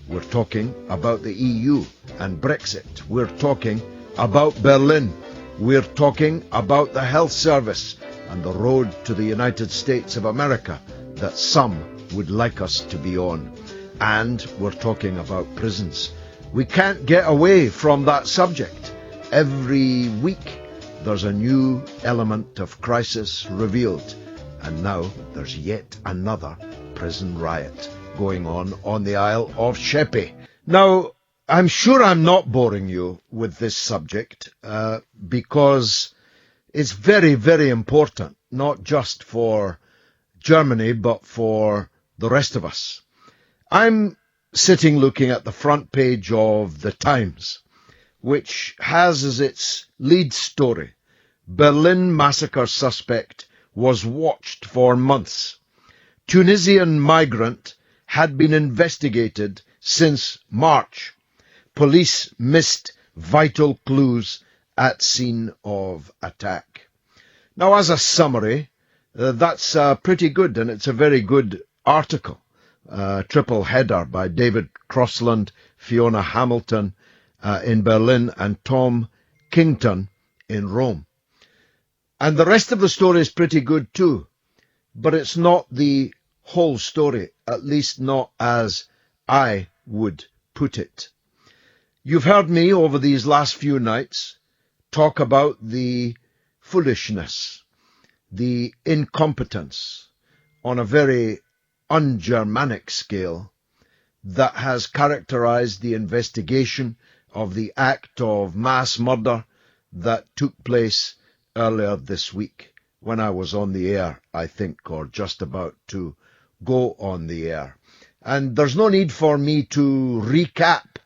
We're talking about the EU and Brexit. We're talking about Berlin. We're talking about the health service and the road to the United States of America that some would like us to be on. And we're talking about prisons. We can't get away from that subject. Every week there's a new element of crisis revealed. And now there's yet another prison riot going on the Isle of Sheppey. Now, I'm sure I'm not boring you with this subject because it's very, very important, not just for Germany, but for the rest of us. I'm sitting looking at the front page of The Times, which has as its lead story, Berlin massacre suspect was watched for months. Tunisian migrant had been investigated since March. Police missed vital clues at scene of attack. Now, as a summary, that's pretty good, and it's a very good article. Triple header by David Crossland, Fiona Hamilton in Berlin, and Tom Kington in Rome. And the rest of the story is pretty good too, but it's not the whole story, at least not as I would put it. You've heard me over these last few nights talk about the foolishness, the incompetence on a very un-Germanic scale that has characterized the investigation of the act of mass murder that took place earlier this week when I was on the air, I think, or just about to go on the air. And there's no need for me to recap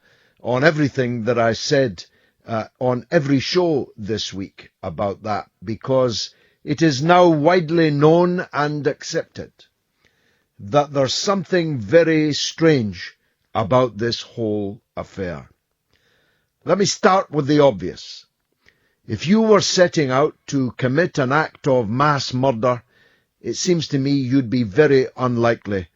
on everything that I said on every show this week about that, because it is now widely known and accepted that there's something very strange about this whole affair. Let me start with the obvious. If you were setting out to commit an act of mass murder, it seems to me you'd be very unlikely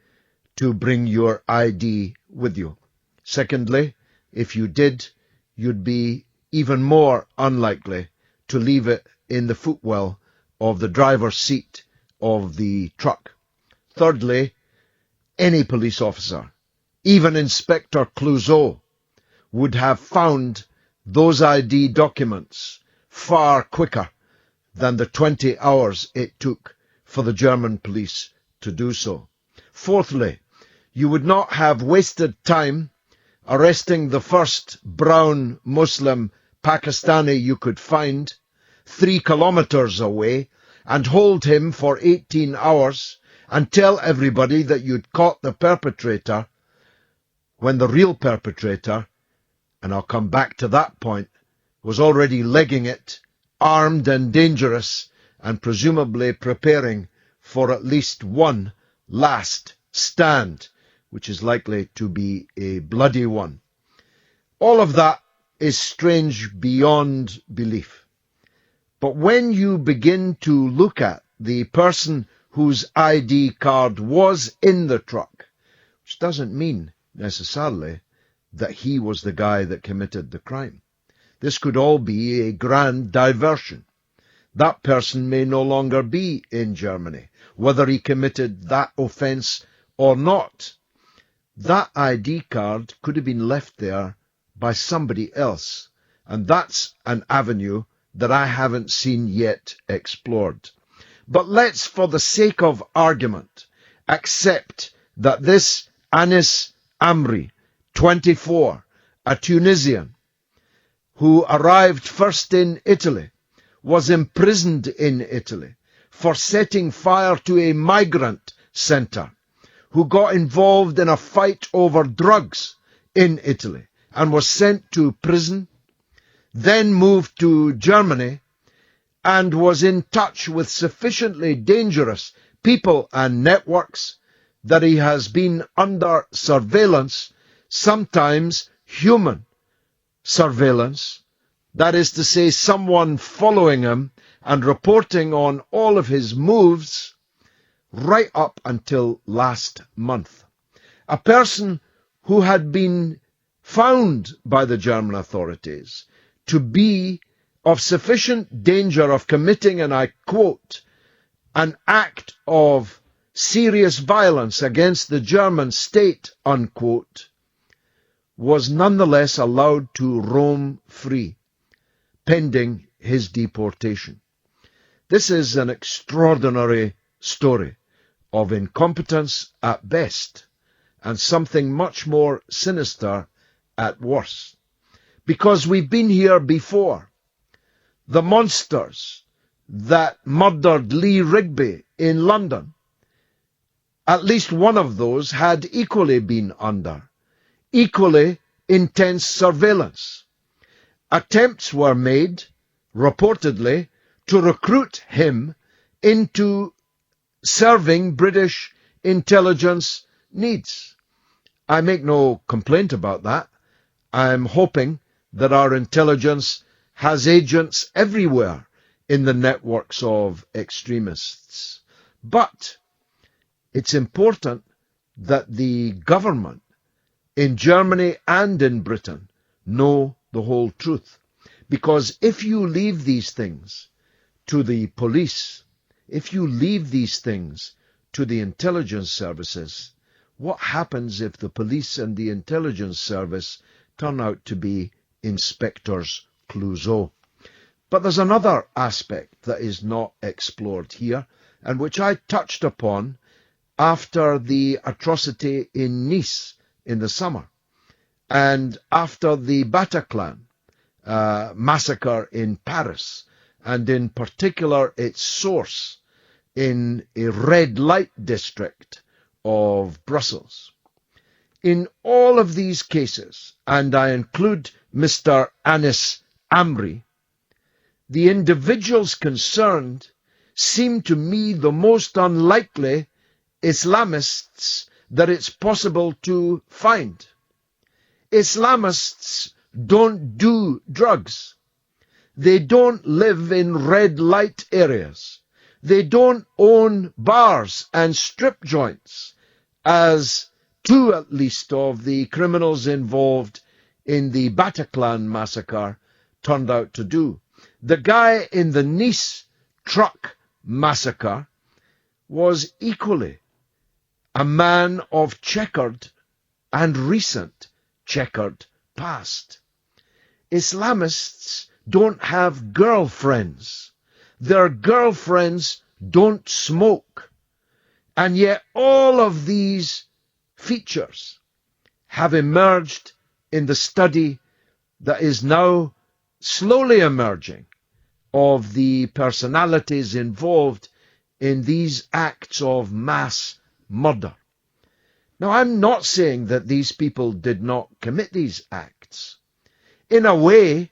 to bring your ID with you. Secondly, if you did, you'd be even more unlikely to leave it in the footwell of the driver's seat of the truck. Thirdly, any police officer, even Inspector Clouseau, would have found those ID documents far quicker than the 20 hours it took for the German police to do so. Fourthly, you would not have wasted time arresting the first brown Muslim Pakistani you could find 3 kilometers away and hold him for 18 hours and tell everybody that you'd caught the perpetrator when the real perpetrator, and I'll come back to that point, was already legging it, armed and dangerous, and presumably preparing for at least one last stand, which is likely to be a bloody one. All of that is strange beyond belief. But when you begin to look at the person whose ID card was in the truck, which doesn't mean necessarily that he was the guy that committed the crime. This could all be a grand diversion. That person may no longer be in Germany, whether he committed that offence or not. That ID card could have been left there by somebody else, and that's an avenue that I haven't seen yet explored. But let's, for the sake of argument, accept that this Anis Amri, 24, a Tunisian, who arrived first in Italy, was imprisoned in Italy for setting fire to a migrant centre, who got involved in a fight over drugs in Italy and was sent to prison, then moved to Germany and was in touch with sufficiently dangerous people and networks that he has been under surveillance, sometimes human surveillance, that is to say, someone following him and reporting on all of his moves right up until last month. A person who had been found by the German authorities to be of sufficient danger of committing, and I quote, an act of serious violence against the German state, unquote, was nonetheless allowed to roam free, pending his deportation. This is an extraordinary story of incompetence at best, and something much more sinister at worst. Because we've been here before. The monsters that murdered Lee Rigby in London, at least one of those had equally been under equally intense surveillance. Attempts were made, reportedly, to recruit him into serving British intelligence needs. I make no complaint about that. I'm hoping that our intelligence has agents everywhere in the networks of extremists. But it's important that the government in Germany and in Britain know the whole truth. Because if you leave these things to the police, if you leave these things to the intelligence services, what happens if the police and the intelligence service turn out to be inspectors Clouseau? But there's another aspect that is not explored here, and which I touched upon after the atrocity in Nice in the summer, and after the Bataclan massacre in Paris, and in particular its source in a red light district of Brussels. In all of these cases, and I include Mr. Anis Amri, the individuals concerned seem to me the most unlikely Islamists that it's possible to find. Islamists don't do drugs. They don't live in red light areas. They don't own bars and strip joints, as two at least of the criminals involved in the Bataclan massacre turned out to do. The guy in the Nice truck massacre was equally a man of checkered and recent checkered past. Islamists don't have girlfriends. Their girlfriends don't smoke. And yet all of these features have emerged in the study that is now slowly emerging of the personalities involved in these acts of mass murder. Now, I'm not saying that these people did not commit these acts. In a way,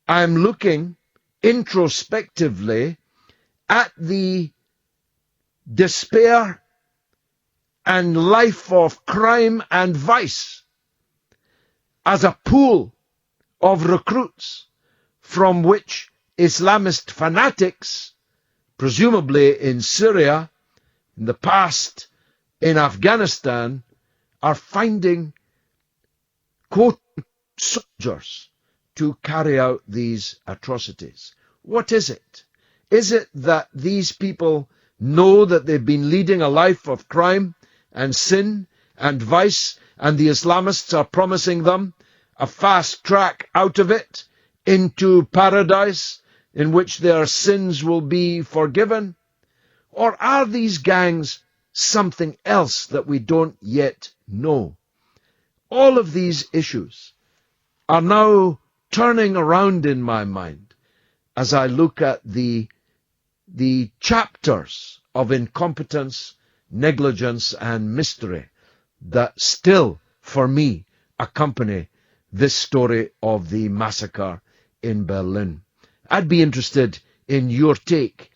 I'm looking introspectively at the despair and life of crime and vice as a pool of recruits from which Islamist fanatics, presumably in Syria, in the past in Afghanistan, are finding, quote, soldiers to carry out these atrocities. What is it? Is it that these people know that they've been leading a life of crime and sin and vice, and the Islamists are promising them a fast track out of it into paradise in which their sins will be forgiven? Or are these gangs something else that we don't yet know? All of these issues are now turning around in my mind as I look at the chapters of incompetence, negligence, and mystery that still, for me, accompany this story of the massacre in Berlin. I'd be interested in your take.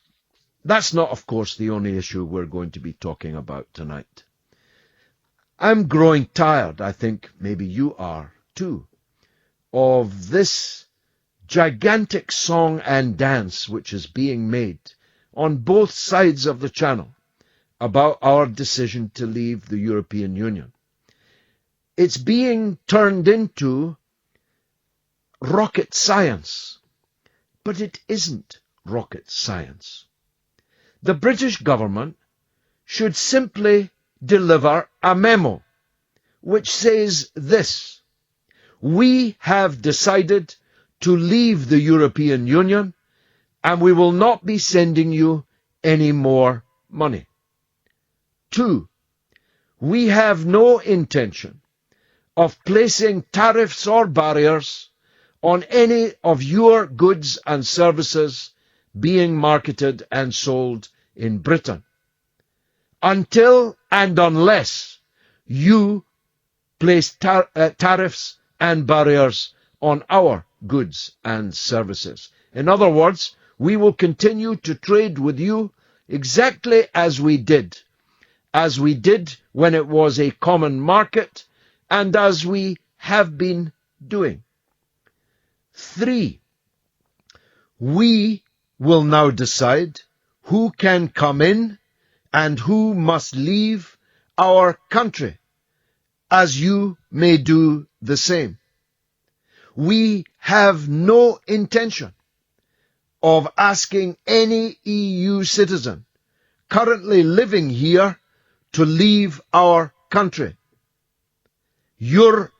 That's not, of course, the only issue we're going to be talking about tonight. I'm growing tired, I think maybe you are too, of this gigantic song and dance which is being made on both sides of the channel about our decision to leave the European Union. It's being turned into rocket science, but it isn't rocket science. The British government should simply deliver a memo which says this: we have decided to leave the European Union and we will not be sending you any more money. 2, we have no intention of placing tariffs or barriers on any of your goods and services being marketed and sold in Britain, until and unless you place tariffs and barriers on our goods and services. In other words, we will continue to trade with you exactly as we did when it was a common market, and as we have been doing. 3, we will now decide who can come in and who must leave our country, as you may do the same. We have no intention of asking any EU citizen currently living here to leave our country. Your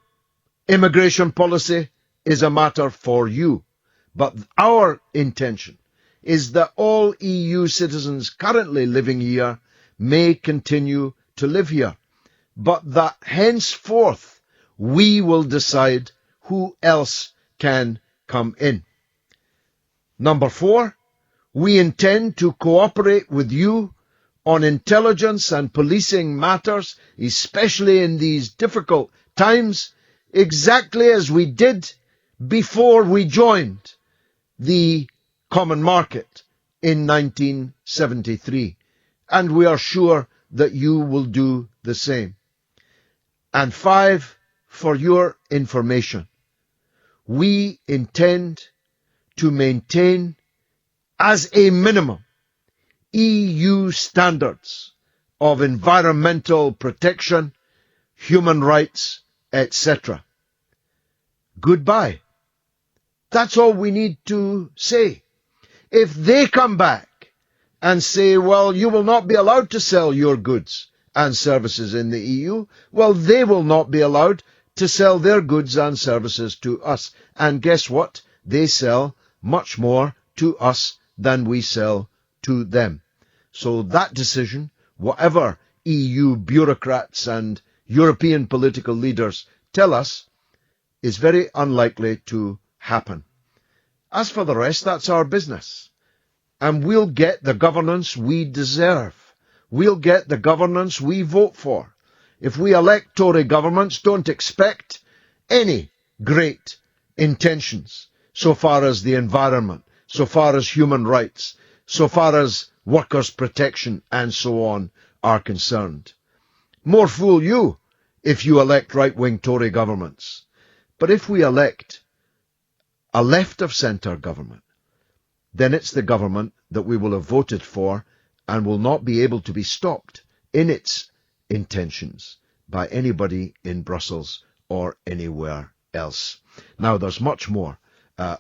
immigration policy is a matter for you, but our intention is that all EU citizens currently living here may continue to live here, but that henceforth we will decide who else can come in. Number 4, we intend to cooperate with you on intelligence and policing matters, especially in these difficult times, exactly as we did before we joined the common market in 1973, and we are sure that you will do the same. And 5, for your information, we intend to maintain as a minimum EU standards of environmental protection, human rights, etc. Goodbye. That's all we need to say. If they come back and say, well, you will not be allowed to sell your goods and services in the EU, well, they will not be allowed to sell their goods and services to us. And guess what? They sell much more to us than we sell to them. So that decision, whatever EU bureaucrats and European political leaders tell us, is very unlikely to happen. As for the rest, that's our business. And we'll get the governance we deserve. We'll get the governance we vote for. If we elect Tory governments, don't expect any great intentions so far as the environment, so far as human rights, so far as workers' protection and so on are concerned. More fool you if you elect right-wing Tory governments. But if we elect a left-of-centre government, then it's the government that we will have voted for and will not be able to be stopped in its intentions by anybody in Brussels or anywhere else. Now, there's much more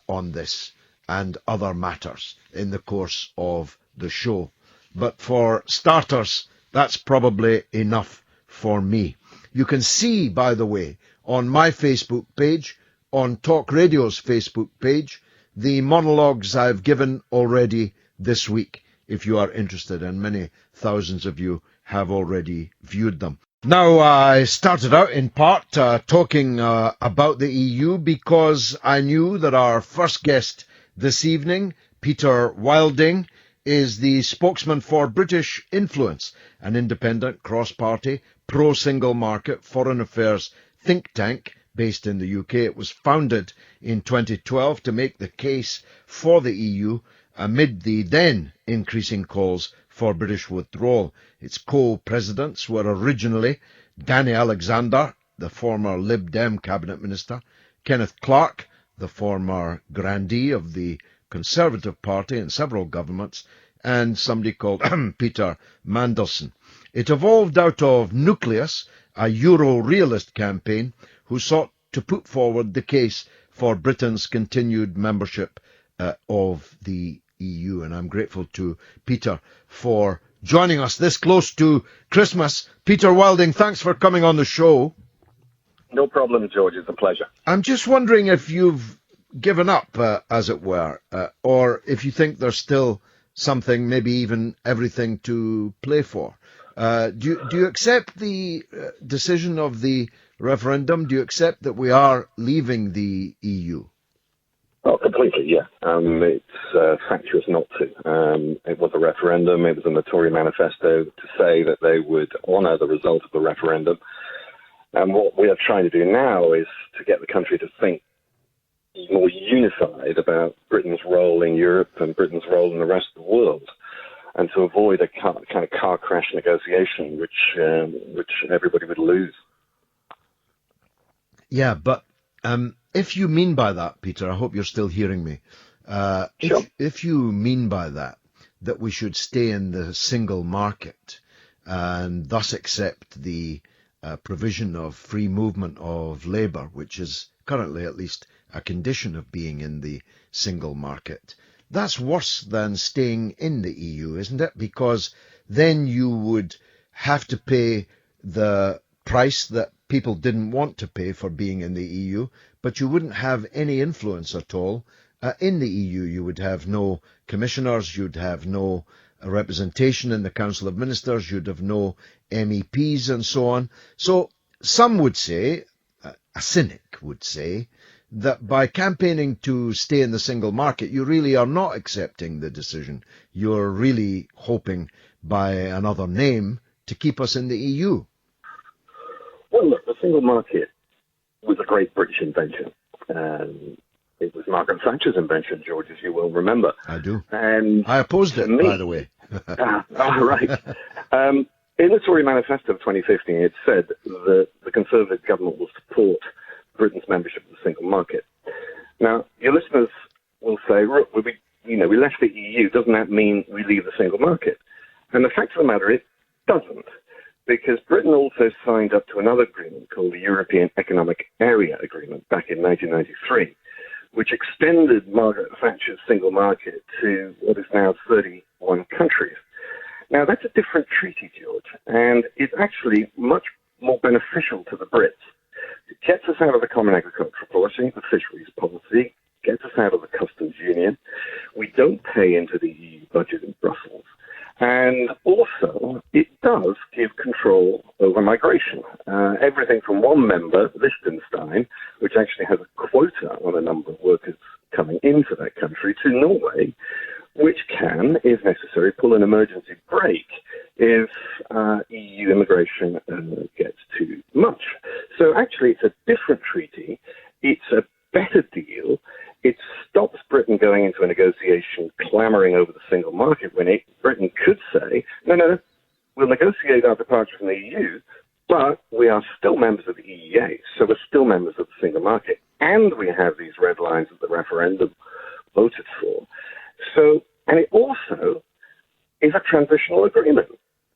on this and other matters in the course of the show. But for starters, that's probably enough for me. You can see, by the way, on my Facebook page, on talkRADIO's Facebook page, the monologues I've given already this week, if you are interested, and many thousands of you have already viewed them. Now, I started out in part talking about the EU because I knew that our first guest this evening, Peter Wilding, is the spokesman for British Influence, an independent, cross-party, pro-single market foreign affairs think tank based in the UK. It was founded in 2012 to make the case for the EU amid the then increasing calls for British withdrawal. Its co-presidents were originally Danny Alexander, the former Lib Dem cabinet minister, Kenneth Clarke, the former grandee of the Conservative Party in several governments, and somebody called Peter Mandelson. It evolved out of Nucleus, a Euro-realist campaign who sought to put forward the case for Britain's continued membership of the EU. And I'm grateful to Peter for joining us this close to Christmas. Peter Wilding, thanks for coming on the show. No problem, George. It's a pleasure. I'm just wondering if you've given up, as it were, or if you think there's still something, maybe even everything to play for. Do you accept the decision of the referendum? Do you accept that we are leaving the EU? Oh, completely, yeah. It's fatuous not to. It was a referendum. It was in the Tory manifesto to say that they would honour the result of the referendum. And what we are trying to do now is to get the country to think more unified about Britain's role in Europe and Britain's role in the rest of the world, and to avoid a kind of car crash negotiation, which everybody would lose. Yeah, but if you mean by that, Peter, I hope you're still hearing me. Sure. If you mean by that we should stay in the single market and thus accept the provision of free movement of labour, which is currently at least a condition of being in the single market, that's worse than staying in the EU, isn't it? Because then you would have to pay the price that people didn't want to pay for being in the EU, but you wouldn't have any influence at all in the EU. You would have no commissioners, you'd have no representation in the Council of Ministers, you'd have no MEPs and so on. So some would say, a cynic would say, that by campaigning to stay in the single market, you really are not accepting the decision. You're really hoping by another name to keep us in the EU. Well, look, the single market was a great British invention. It was Margaret Thatcher's invention, George, as you will remember. I do. And I opposed it, by the way. Right. In the Tory manifesto of 2015, it said that the Conservative government will support Britain's membership of the single market. Now, your listeners will say, look, we left the EU. Doesn't that mean we leave the single market? And the fact of the matter, it doesn't, because Britain also signed up to another agreement called the European Economic Area Agreement back in 1993, which extended Margaret Thatcher's single market to what is now 31 countries. Now, that's a different treaty, George, and it's actually much more beneficial to the Brits. It gets us out of the common agricultural policy, the fisheries policy, gets us out of the customs union. We don't pay into the EU budget in Brussels. And also, it does give control over migration. Everything from one member, Liechtenstein, which actually has a quota on a number of workers coming into that country, to Norway, which can, if necessary, pull an emergency brake if EU immigration gets too much. So actually, it's a different treaty. It's a better deal. It stops Britain going into a negotiation clamoring over the single market when Britain could say, no, we'll negotiate our departure from the EU, but we are still members of the EEA, so we're still members of the single market, and we have these red lines that the referendum voted for. So, and it also is a transitional agreement.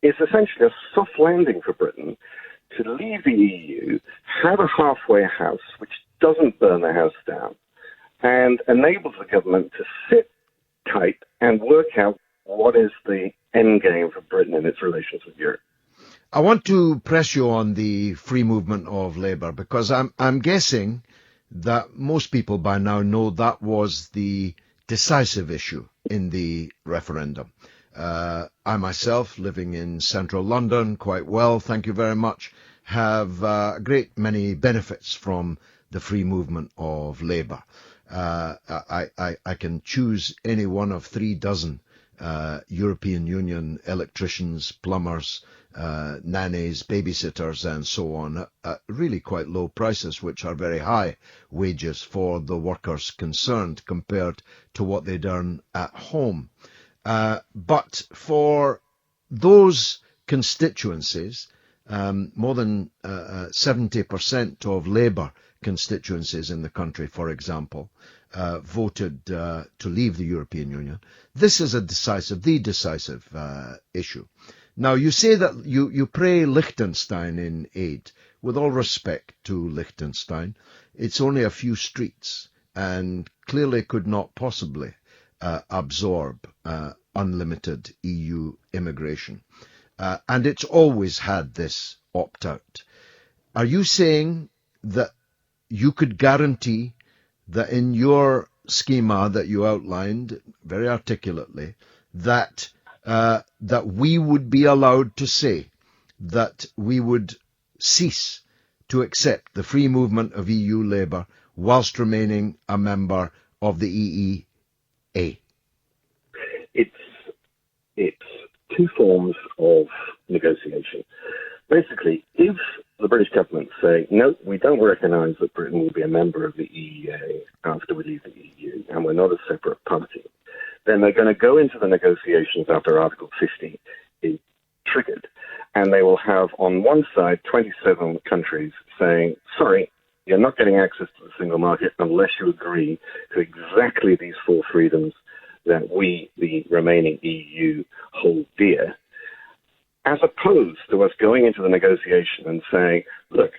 It's essentially a soft landing for Britain to leave the EU, have a halfway house which doesn't burn the house down, and enables the government to sit tight and work out what is the end game for Britain in its relations with Europe. I want to press you on the free movement of labour, because I'm guessing that most people by now know that was the decisive issue in the referendum. I myself, living in central London quite well, thank you very much, have a great many benefits from the free movement of labour. I can choose any one of 36 European Union electricians, plumbers, nannies, babysitters and so on at really quite low prices, which are very high wages for the workers concerned compared to what they'd earn at home. But for those constituencies, more than 70% of Labour constituencies in the country, for example, voted to leave the European Union. This is the decisive issue. Now, you say that you pray Liechtenstein in aid. With all respect to Liechtenstein, it's only a few streets and clearly could not possibly absorb unlimited EU immigration. And it's always had this opt-out. Are you saying that you could guarantee that in your schema that you outlined very articulately, that we would be allowed to say that we would cease to accept the free movement of EU labour whilst remaining a member of the EEA? It's two forms of negotiation. Basically, if the British government say, no, we don't recognise that Britain will be a member of the EEA after we leave the EU, and we're not a separate party, then they're going to go into the negotiations after Article 50 is triggered, and they will have on one side 27 countries saying, sorry, you're not getting access to the single market unless you agree to exactly these four freedoms that we, the remaining EU, hold dear, as opposed to us going into the negotiation and saying, look,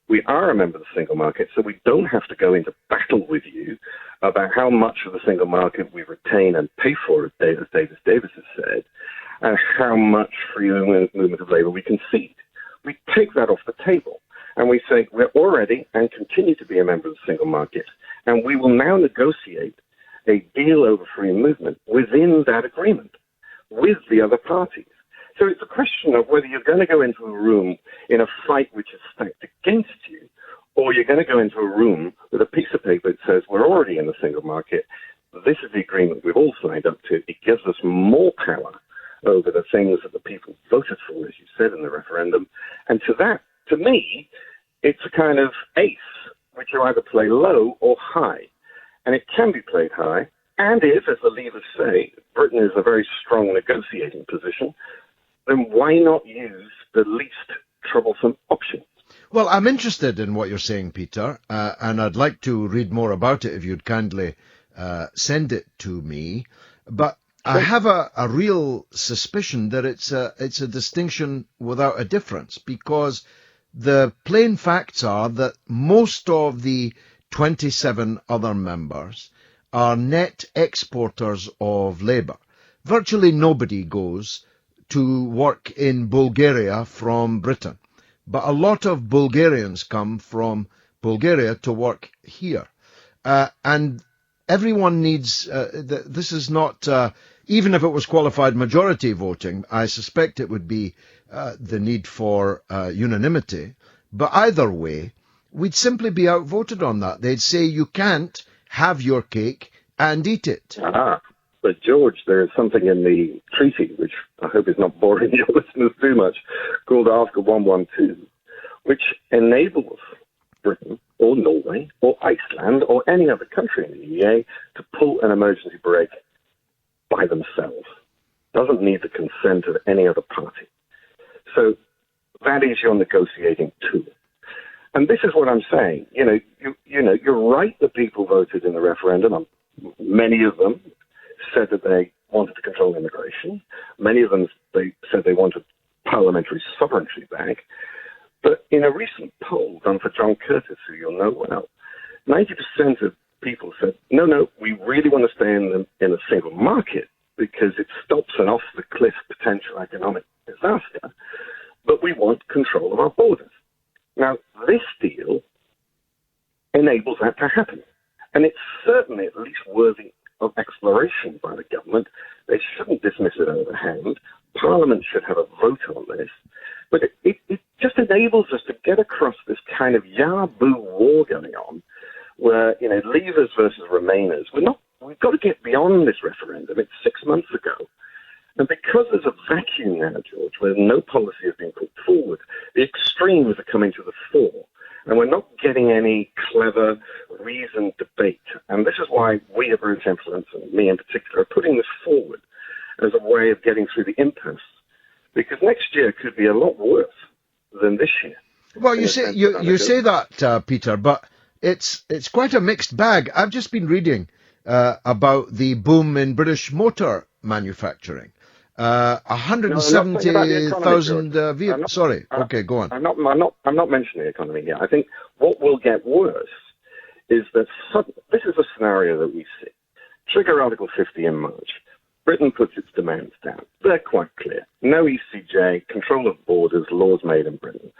we are a member of the single market, so we don't have to go into battle with you about how much of the single market we retain and pay for, as Davis has said, and how much free movement of labour we concede. We take that off the table, and we say we're already and continue to be a member of the single market, and we will now negotiate a deal over free movement within that agreement with the other parties. So it's a question of whether you're going to go into a room in a fight which is stacked against you, or you're going to go into a room with a piece of paper that says we're already in the single market, this is the agreement we've all signed up to, it gives us more power over the things that the people voted for, as you said in the referendum, and to me, it's a kind of ace, which you either play low or high. And it can be played high, and if, as the leaders say, Britain is a very strong negotiating position, then why not use the least troublesome option? Well, I'm interested in what you're saying, Peter, and I'd like to read more about it if you'd kindly send it to me. But I have a real suspicion that it's a distinction without a difference, because the plain facts are that most of the 27 other members are net exporters of labour. Virtually nobody goes to work in Bulgaria from Britain, but a lot of Bulgarians come from Bulgaria to work here. And everyone needs, this is not, even if it was qualified majority voting, I suspect it would be the need for unanimity. But either way, we'd simply be outvoted on that. They'd say you can't have your cake and eat it. But George, there is something in the treaty, which I hope is not boring your listeners too much, called Article 112, which enables Britain or Norway or Iceland or any other country in the EEA to pull an emergency brake by themselves. Doesn't need the consent of any other party. So that is your negotiating tool. And this is what I'm saying. You're right that people voted in the referendum. Many of them said that they wanted to control immigration. Many of them they said they wanted parliamentary sovereignty back. But in a recent poll done for John Curtis, who you'll know well, 90% of people said, no, we really want to stay in a single market because it stops an off-the-cliff potential economic disaster, but we want control of our borders. Now, this deal enables that to happen. And it's certainly at least worthy of exploration by the government. They shouldn't dismiss it overhand. Parliament should have a vote on this. But it just enables us to get across this kind of Yahoo war going on where, leavers versus remainers. We've got to get beyond this referendum. It's 6 months ago. And because there's a vacuum now, George, where no policy has been put forward, the extremes are coming to the fore. And we're not getting any clever, reasoned debate. And this is why we at British Influence, and me in particular, are putting this forward as a way of getting through the impasse. Because next year could be a lot worse than this year. Well, you say that, Peter, but it's quite a mixed bag. I've just been reading about the boom in British motor manufacturing. No, I'm not talking about the economy, George. 170,000 I'm vehicles. not, Sorry. uh, Okay, go on. I'm not mentioning the economy here. I think what will get worse is that this is a scenario that we see. Trigger Article 50 in March. Britain puts its demands down. They're quite clear. No ECJ, control of borders, laws made in Britain.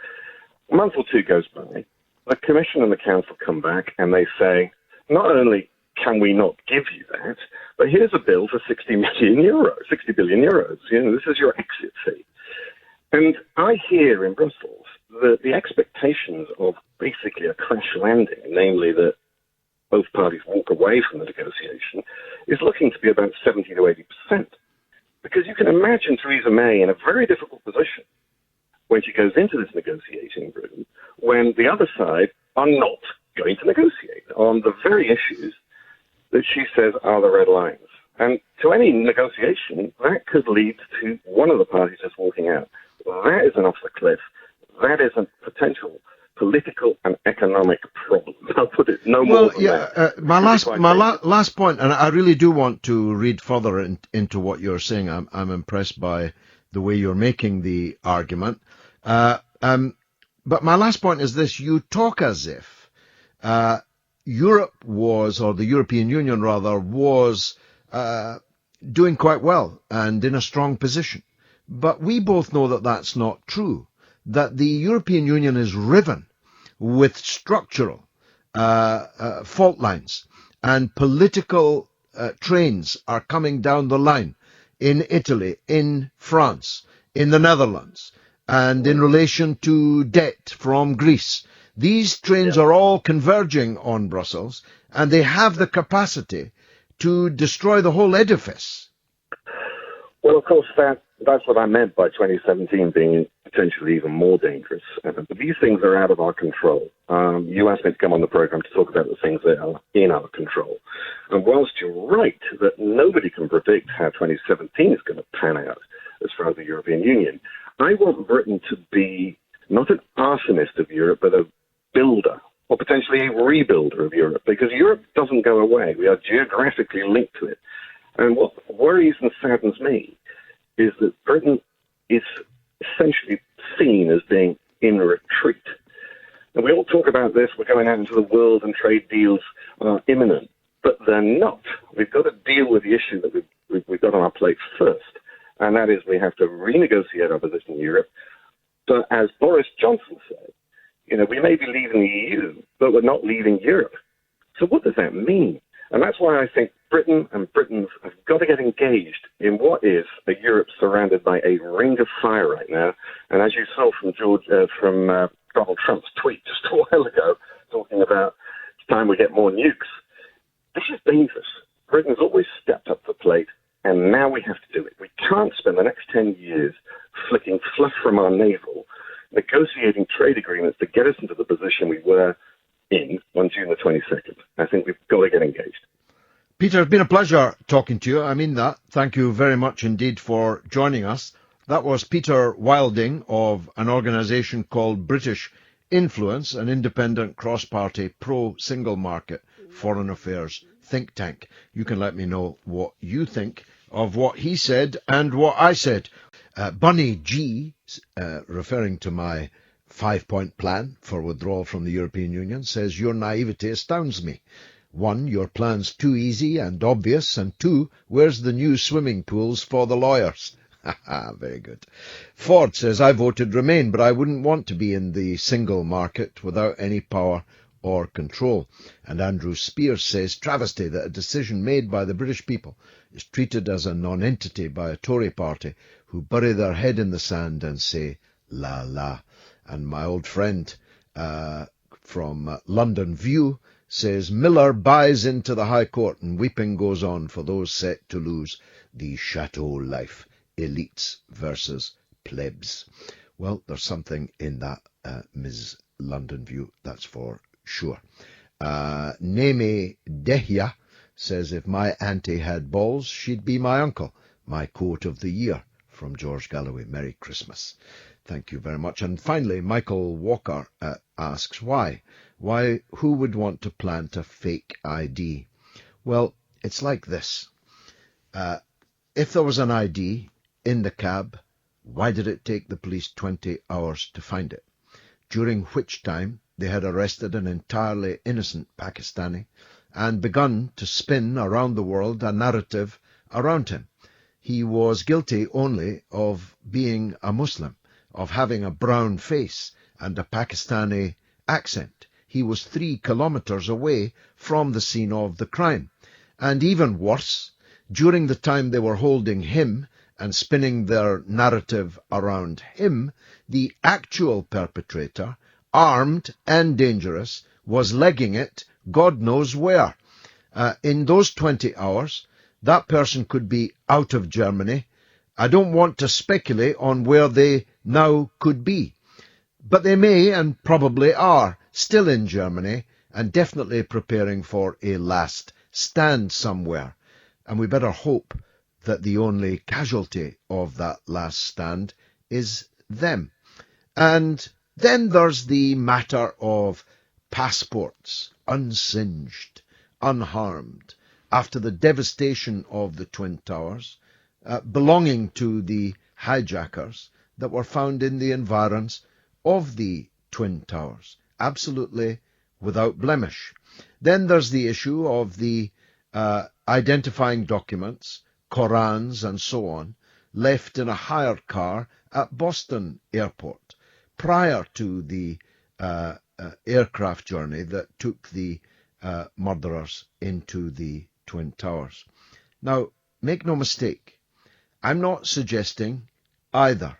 A month or two goes by. The Commission and the Council come back and they say, not only can we not give you that, but here's a bill for 60 billion euros. This is your exit fee. And I hear in Brussels that the expectations of basically a crash landing, namely that both parties walk away from the negotiation, is looking to be about 70 to 80%. Because you can imagine Theresa May in a very difficult position when she goes into this negotiating room, when the other side are not going to negotiate on the very issues that she says are the red lines. And to any negotiation, that could lead to one of the parties just walking out. That is an off the cliff. That is a potential political and economic problem. I'll put it no more than that. My last point, and I really do want to read further into what you're saying. I'm impressed by the way you're making the argument. But my last point is this: you talk as if Europe was, or the European Union rather, was doing quite well and in a strong position. But we both know that that's not true, that the European Union is riven with structural fault lines, and political trains are coming down the line in Italy, in France, in the Netherlands, and in relation to debt from Greece. These trains are all converging on Brussels, and they have the capacity to destroy the whole edifice. Well, of course, that's what I meant by 2017 being potentially even more dangerous. But these things are out of our control. You asked me to come on the program to talk about the things that are in our control. And whilst you're right that nobody can predict how 2017 is going to pan out as far as the European Union, I want Britain to be not an arsonist of Europe, but a builder, or potentially a rebuilder of Europe, because Europe doesn't go away. We are geographically linked to it. And what worries and saddens me is that Britain is essentially seen as being in retreat. And we all talk about this, we're going out into the world and trade deals are imminent, but they're not. We've got to deal with the issue that we've got on our plate first, and that is we have to renegotiate our position in Europe. But as Boris Johnson said, we may be leaving the EU, but we're not leaving Europe. So what does that mean? And that's why I think Britain and Britons have got to get engaged in what is a Europe surrounded by a ring of fire right now. And as you saw from Donald Trump's tweet just a while ago, talking about it's time we get more nukes, this is dangerous. Britain has always stepped up to the plate, and now we have to do it. We can't spend the next 10 years flicking fluff from our navel, negotiating trade agreements to get us into the position we were in on June the 22nd. I think we've got to get engaged. Peter, it's been a pleasure talking to you. I mean that. Thank you very much indeed for joining us. That was Peter Wilding of an organisation called British Influence, an independent cross-party pro-single market foreign affairs think tank. You can let me know what you think of what he said and what I said. Bunny G, referring to my 5-point plan for withdrawal from the European Union, says your naivety astounds me. 1, your plan's too easy and obvious, and 2, where's the new swimming pools for the lawyers? Very good. Ford says, I voted Remain, but I wouldn't want to be in the single market without any power or control. And Andrew Spears says, travesty that a decision made by the British people is treated as a non-entity by a Tory party who bury their head in the sand and say, la la. And my old friend from London View says, Miller buys into the High Court and weeping goes on for those set to lose the chateau life, elites versus plebs. Well, there's something in that, Ms. London View, that's for sure. Neme Dehya says, if my auntie had balls, she'd be my uncle. My quote of the year from George Galloway. Merry Christmas. Thank you very much. And finally, Michael Walker asks, why? Who would want to plant a fake ID? Well, it's like this. If there was an ID, in the cab. Why did it take the police 20 hours to find it? During which time they had arrested an entirely innocent Pakistani and begun to spin around the world a narrative around him. He was guilty only of being a Muslim, of having a brown face and a Pakistani accent. He was 3 kilometers away from the scene of the crime. And even worse, during the time they were holding him and spinning their narrative around him, the actual perpetrator, armed and dangerous, was legging it God knows where. In those 20 hours, that person could be out of Germany. I don't want to speculate on where they now could be, but they may and probably are still in Germany and definitely preparing for a last stand somewhere. And we better hope that the only casualty of that last stand is them. And then there's the matter of passports, unsinged, unharmed, after the devastation of the Twin Towers, belonging to the hijackers that were found in the environs of the Twin Towers, absolutely without blemish. Then there's the issue of the identifying documents, Korans and so on, left in a hired car at Boston Airport prior to the aircraft journey that took the murderers into the Twin Towers. Now, make no mistake, I'm not suggesting either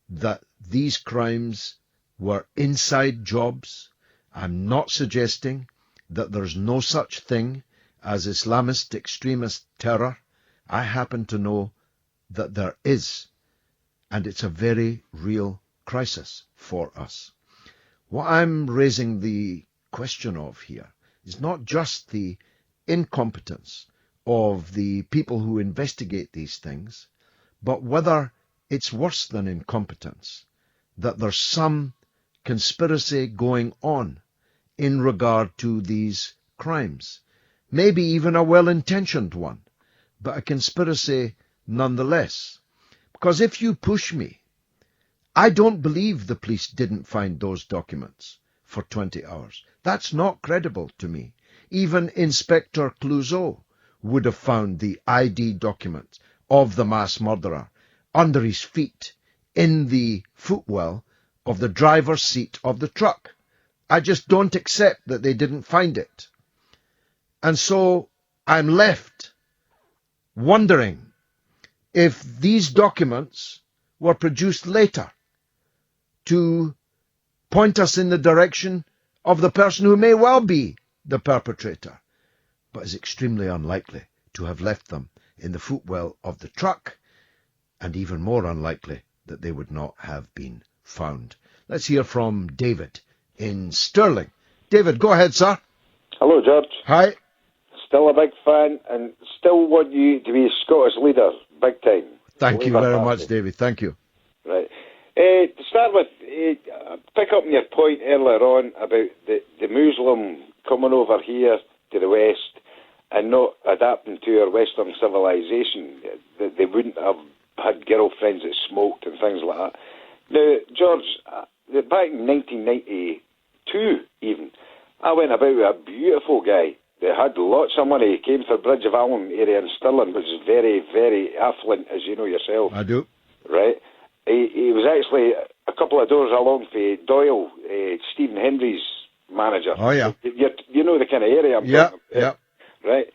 that these crimes were inside jobs. I'm not suggesting that there's no such thing as Islamist extremist terror. I happen to know that there is, and it's a very real crisis for us. What I'm raising the question of here is not just the incompetence of the people who investigate these things, but whether it's worse than incompetence, that there's some conspiracy going on in regard to these crimes. Maybe even a well-intentioned one, but a conspiracy nonetheless. Because if you push me, I don't believe the police didn't find those documents for 20 hours. That's not credible to me. Even Inspector Clouseau would have found the ID document of the mass murderer under his feet in the footwell of the driver's seat of the truck. I just don't accept that they didn't find it. And so I'm left wondering if these documents were produced later to point us in the direction of the person who may well be the perpetrator, but is extremely unlikely to have left them in the footwell of the truck, and even more unlikely that they would not have been found. Let's hear from David in Stirling. David, go ahead, sir. Hello, George. Hi. Still a big fan and still want you to be a Scottish leader, big time. Thank you very much, David. Thank you. Right. To start with, pick up on your point earlier on about the Muslim coming over here to the West and not adapting to our Western civilization. That they wouldn't have had girlfriends that smoked and things like that. Now, George, back in 1992 even, I went about with a beautiful guy. They had lots of money. He came from Bridge of Allen area in Stirling, which is very, very affluent, as you know yourself. I do. Right? He was actually a couple of doors along for Doyle, Stephen Hendry's manager. Oh, yeah. You know the kind of area I'm talking about. Yeah. Right?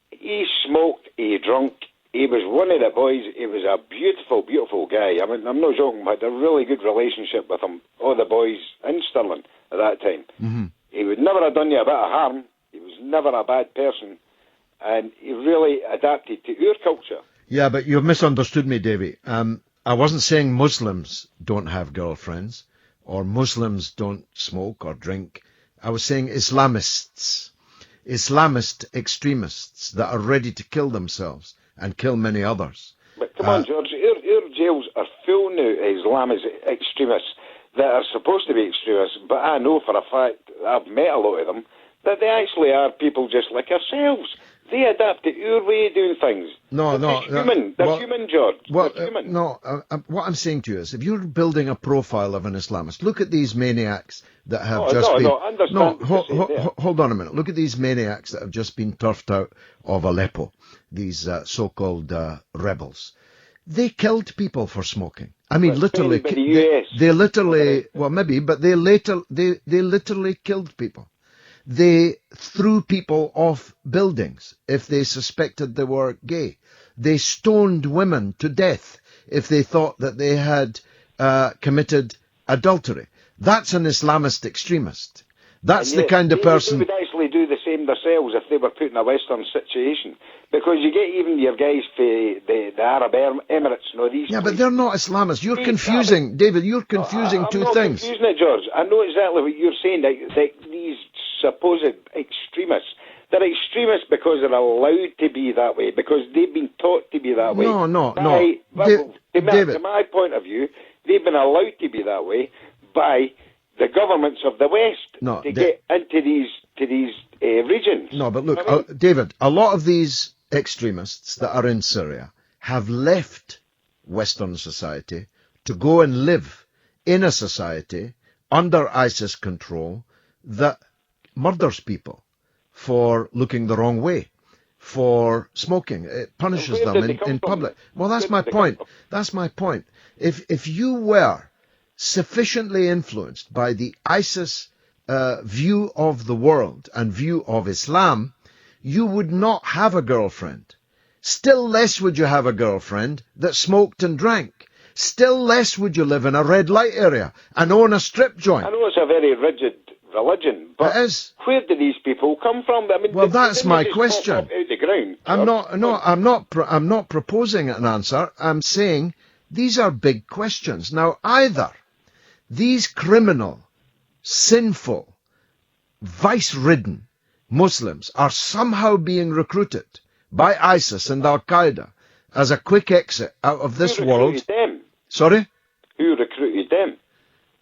He smoked, he drunk. He was one of the boys. He was a beautiful, beautiful guy. I mean, I'm not joking, but I had a really good relationship with him, all the boys in Stirling at that time. Mm-hmm. He would never have done you a bit of harm. He was never a bad person, and he really adapted to our culture. Yeah, but you've misunderstood me, Davy. I wasn't saying Muslims don't have girlfriends, or Muslims don't smoke or drink. I was saying Islamists, Islamist extremists that are ready to kill themselves and kill many others. But come on, George, our jails are full now of Islamist extremists that are supposed to be extremists, but I know for a fact, I've met a lot of them, that they actually are people just like ourselves. They adapt to your way of doing things. No. Human. They're human, George. They're human. What I'm saying to you is, if you're building a profile of an Islamist, look at these maniacs that have hold on a minute. Look at these maniacs that have just been turfed out of Aleppo, these so-called rebels. They killed people for smoking. I mean, literally. They literally, well, maybe, but they literally killed people. They threw people off buildings if they suspected they were gay. They stoned women to death if they thought that they had committed adultery. That's an Islamist extremist. That's the kind of person... They would actually do the same themselves if they were put in a Western situation. Because you get even your guys for the Arab Emirates and all these... Yeah, but they're not Islamists. You're confusing, David, you're confusing two things. I'm not confusing it, George. I know exactly what you're saying, that these supposed extremists, they're extremists because they're allowed to be that way, because they've been taught to be that way. No. To my point of view, they've been allowed to be that way by the governments of the West to get into these regions. No, but look, David, a lot of these extremists that are in Syria have left Western society to go and live in a society under ISIS control that murders people for looking the wrong way, for smoking. It punishes them in public. Well, that's my point. That's my point. If you were sufficiently influenced by the ISIS view of the world and view of Islam, you would not have a girlfriend. Still less would you have a girlfriend that smoked and drank. Still less would you live in a red light area and own a strip joint. I know it's a very rigid religion, but where do these people come from? I mean, well, that's my question. Out the ground. I'm not proposing an answer. I'm saying these are big questions. Now, either these criminal, sinful, vice-ridden Muslims are somehow being recruited by ISIS and Al-Qaeda as a quick exit out of this world. Who recruited them? Sorry? Who recruited them?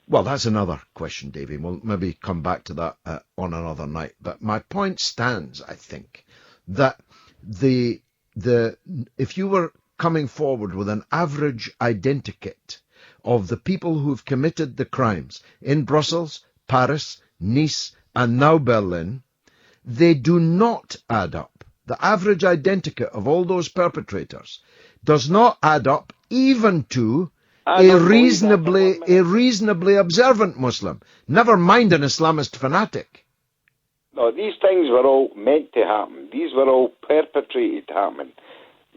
Well, that's another question, Davey. We'll maybe come back to that on another night. But my point stands, I think, that if you were coming forward with an average identikit of the people who've committed the crimes in Brussels, Paris, Nice, and now Berlin, they do not add up. The average identikit of all those perpetrators does not add up even to a reasonably observant Muslim, never mind an Islamist fanatic. No, these things were all meant to happen. These were all perpetrated to happen.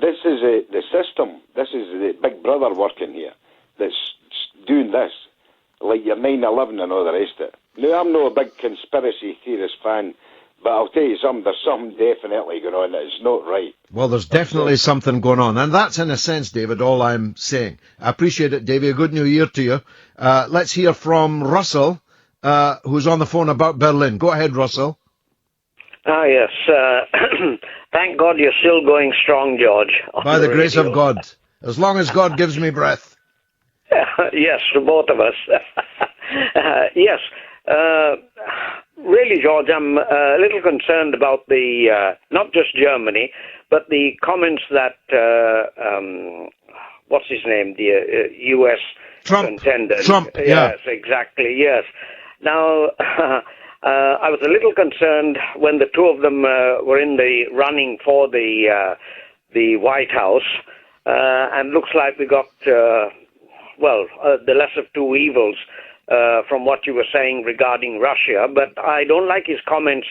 This is the system. This is the big brother working here that's doing this, like your 9/11 and all the rest of it. Now, I'm not a big conspiracy theorist fan, but I'll tell you something, there's something definitely going on that is not right. Well, there's definitely something going on, and that's in a sense, David, all I'm saying. I appreciate it, David. A good new year to you. Let's hear from Russell, who's on the phone about Berlin. Go ahead, Russell. Yes. Thank God you're still going strong, George. By the grace of God. As long as God gives me breath. Yes, to both of us. Yes. Really, George, I'm a little concerned about the, not just Germany, but the comments that, what's his name, the U.S. contender. Trump, yeah. Yes, exactly, yes. Now, I was a little concerned when the two of them were in the running for the White House, and looks like we got, the less of two evils from what you were saying regarding Russia. But I don't like his comments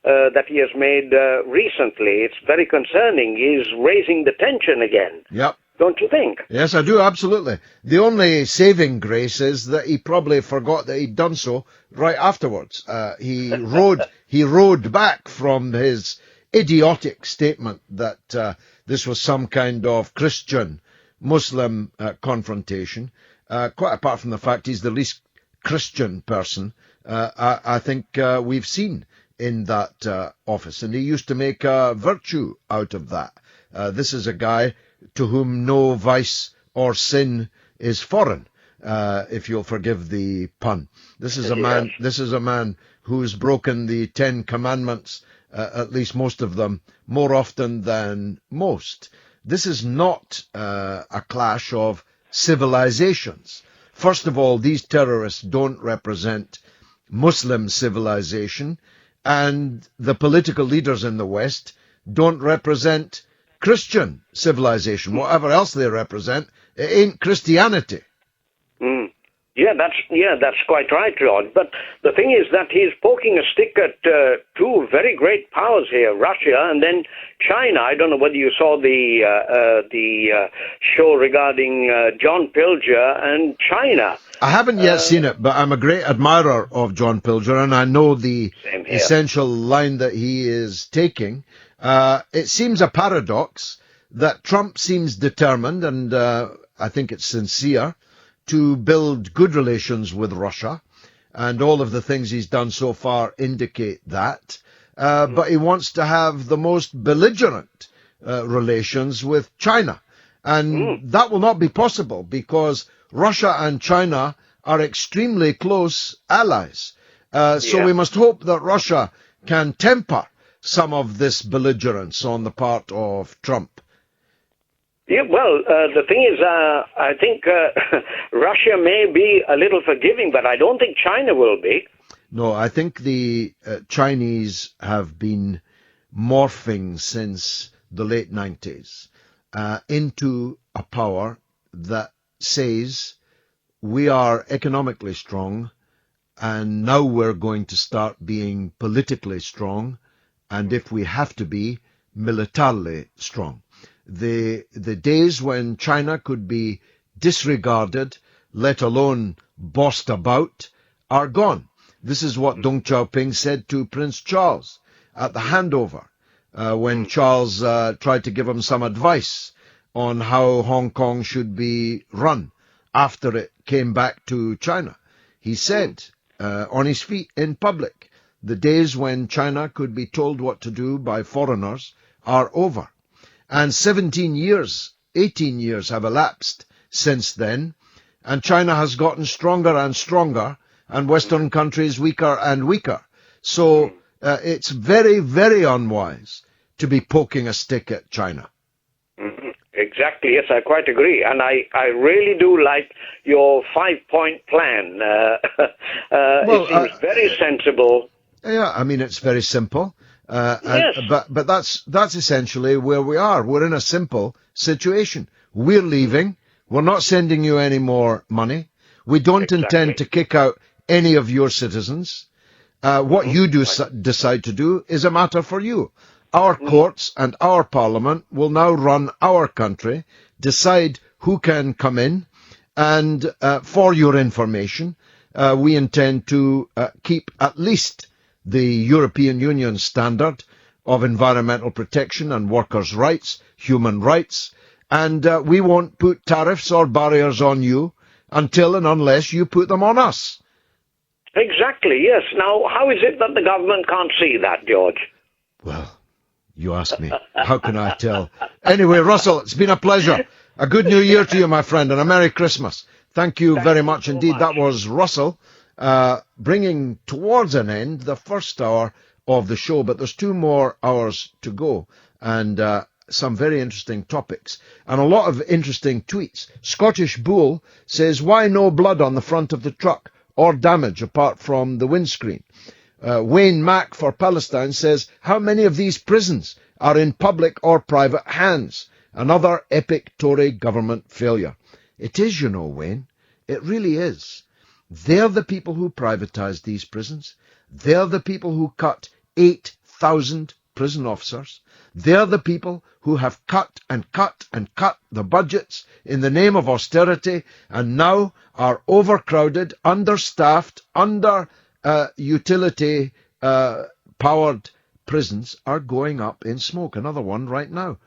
that he has made recently. It's very concerning. He's raising the tension again. Yep. Don't you think? Yes, I do, absolutely. The only saving grace is that he probably forgot that he'd done so right afterwards. He rode back from his idiotic statement that this was some kind of Christian-Muslim confrontation. Quite apart from the fact he's the least Christian person I think we've seen in that office. And he used to make a virtue out of that. This is a guy to whom no vice or sin is foreign, if you'll forgive the pun. This is a man who's broken the 10 Commandments at least most of them, more often than most. This is not a clash of civilizations. First of all, these terrorists don't represent Muslim civilization, and the political leaders in the West don't represent Christian civilization. Whatever else they represent, it ain't Christianity. Mm. Yeah, that's quite right, George. But the thing is that he's poking a stick at two very great powers here, Russia and then China. I don't know whether you saw the show regarding John Pilger and China. I haven't yet seen it, but I'm a great admirer of John Pilger, and I know the essential line that he is taking. It seems a paradox that Trump seems determined, and I think it's sincere, to build good relations with Russia, and all of the things he's done so far indicate that. But he wants to have the most belligerent relations with China. And that will not be possible because Russia and China are extremely close allies. So we must hope that Russia can temper some of this belligerence on the part of Trump. Yeah, well, the thing is, I think Russia may be a little forgiving, but I don't think China will be. No, I think the Chinese have been morphing since the late 90s into a power that says we are economically strong and now we're going to start being politically strong and if we have to be, militarily strong. The days when China could be disregarded, let alone bossed about, are gone. This is what Deng Xiaoping said to Prince Charles at the handover, when Charles tried to give him some advice on how Hong Kong should be run after it came back to China. He said, on his feet in public, the days when China could be told what to do by foreigners are over. And 17 years, 18 years have elapsed since then, and China has gotten stronger and stronger, and Western countries weaker and weaker. So it's very, very unwise to be poking a stick at China. Mm-hmm. Exactly, yes, I quite agree. And I really do like your 5-point plan. It seems very sensible. Yeah, I mean, it's very simple. Yes. But that's essentially where we are. We're in a simple situation. We're leaving. We're not sending you any more money. We don't intend to kick out any of your citizens. What you decide to do is a matter for you. Our courts and our parliament will now run our country, decide who can come in, and for your information, we intend to keep at least the European Union standard of environmental protection and workers' rights, human rights, and we won't put tariffs or barriers on you until and unless you put them on us. Exactly, yes. Now, how is it that the government can't see that, George? Well, you ask me. How can I tell? Anyway, Russell, it's been a pleasure. A good New Year to you, my friend, and a Merry Christmas. Thank you very much indeed. That was Russell, bringing towards an end the first hour of the show, but there's 2 more hours to go, and some very interesting topics, and a lot of interesting tweets. Scottish Bull says, why no blood on the front of the truck, or damage apart from the windscreen? Wayne Mack for Palestine says, how many of these prisons are in public or private hands? Another epic Tory government failure. It is, you know, Wayne. It really is. They're the people who privatized these prisons. They're the people who cut 8,000 prison officers. They're the people who have cut and cut and cut the budgets in the name of austerity and now are overcrowded, understaffed, utility-powered prisons are going up in smoke. Another one right now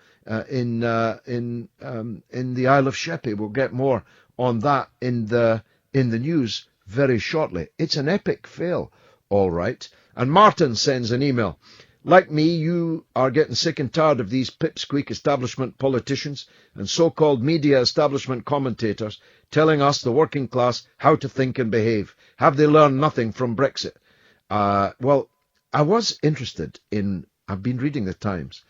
in the Isle of Sheppey. We'll get more on that in the news very shortly. It's an epic fail, all right. And Martin sends an email. Like me, you are getting sick and tired of these pipsqueak establishment politicians and so-called media establishment commentators telling us, the working class, how to think and behave. Have they learned nothing from Brexit? Well, I was interested in I've been reading the Times.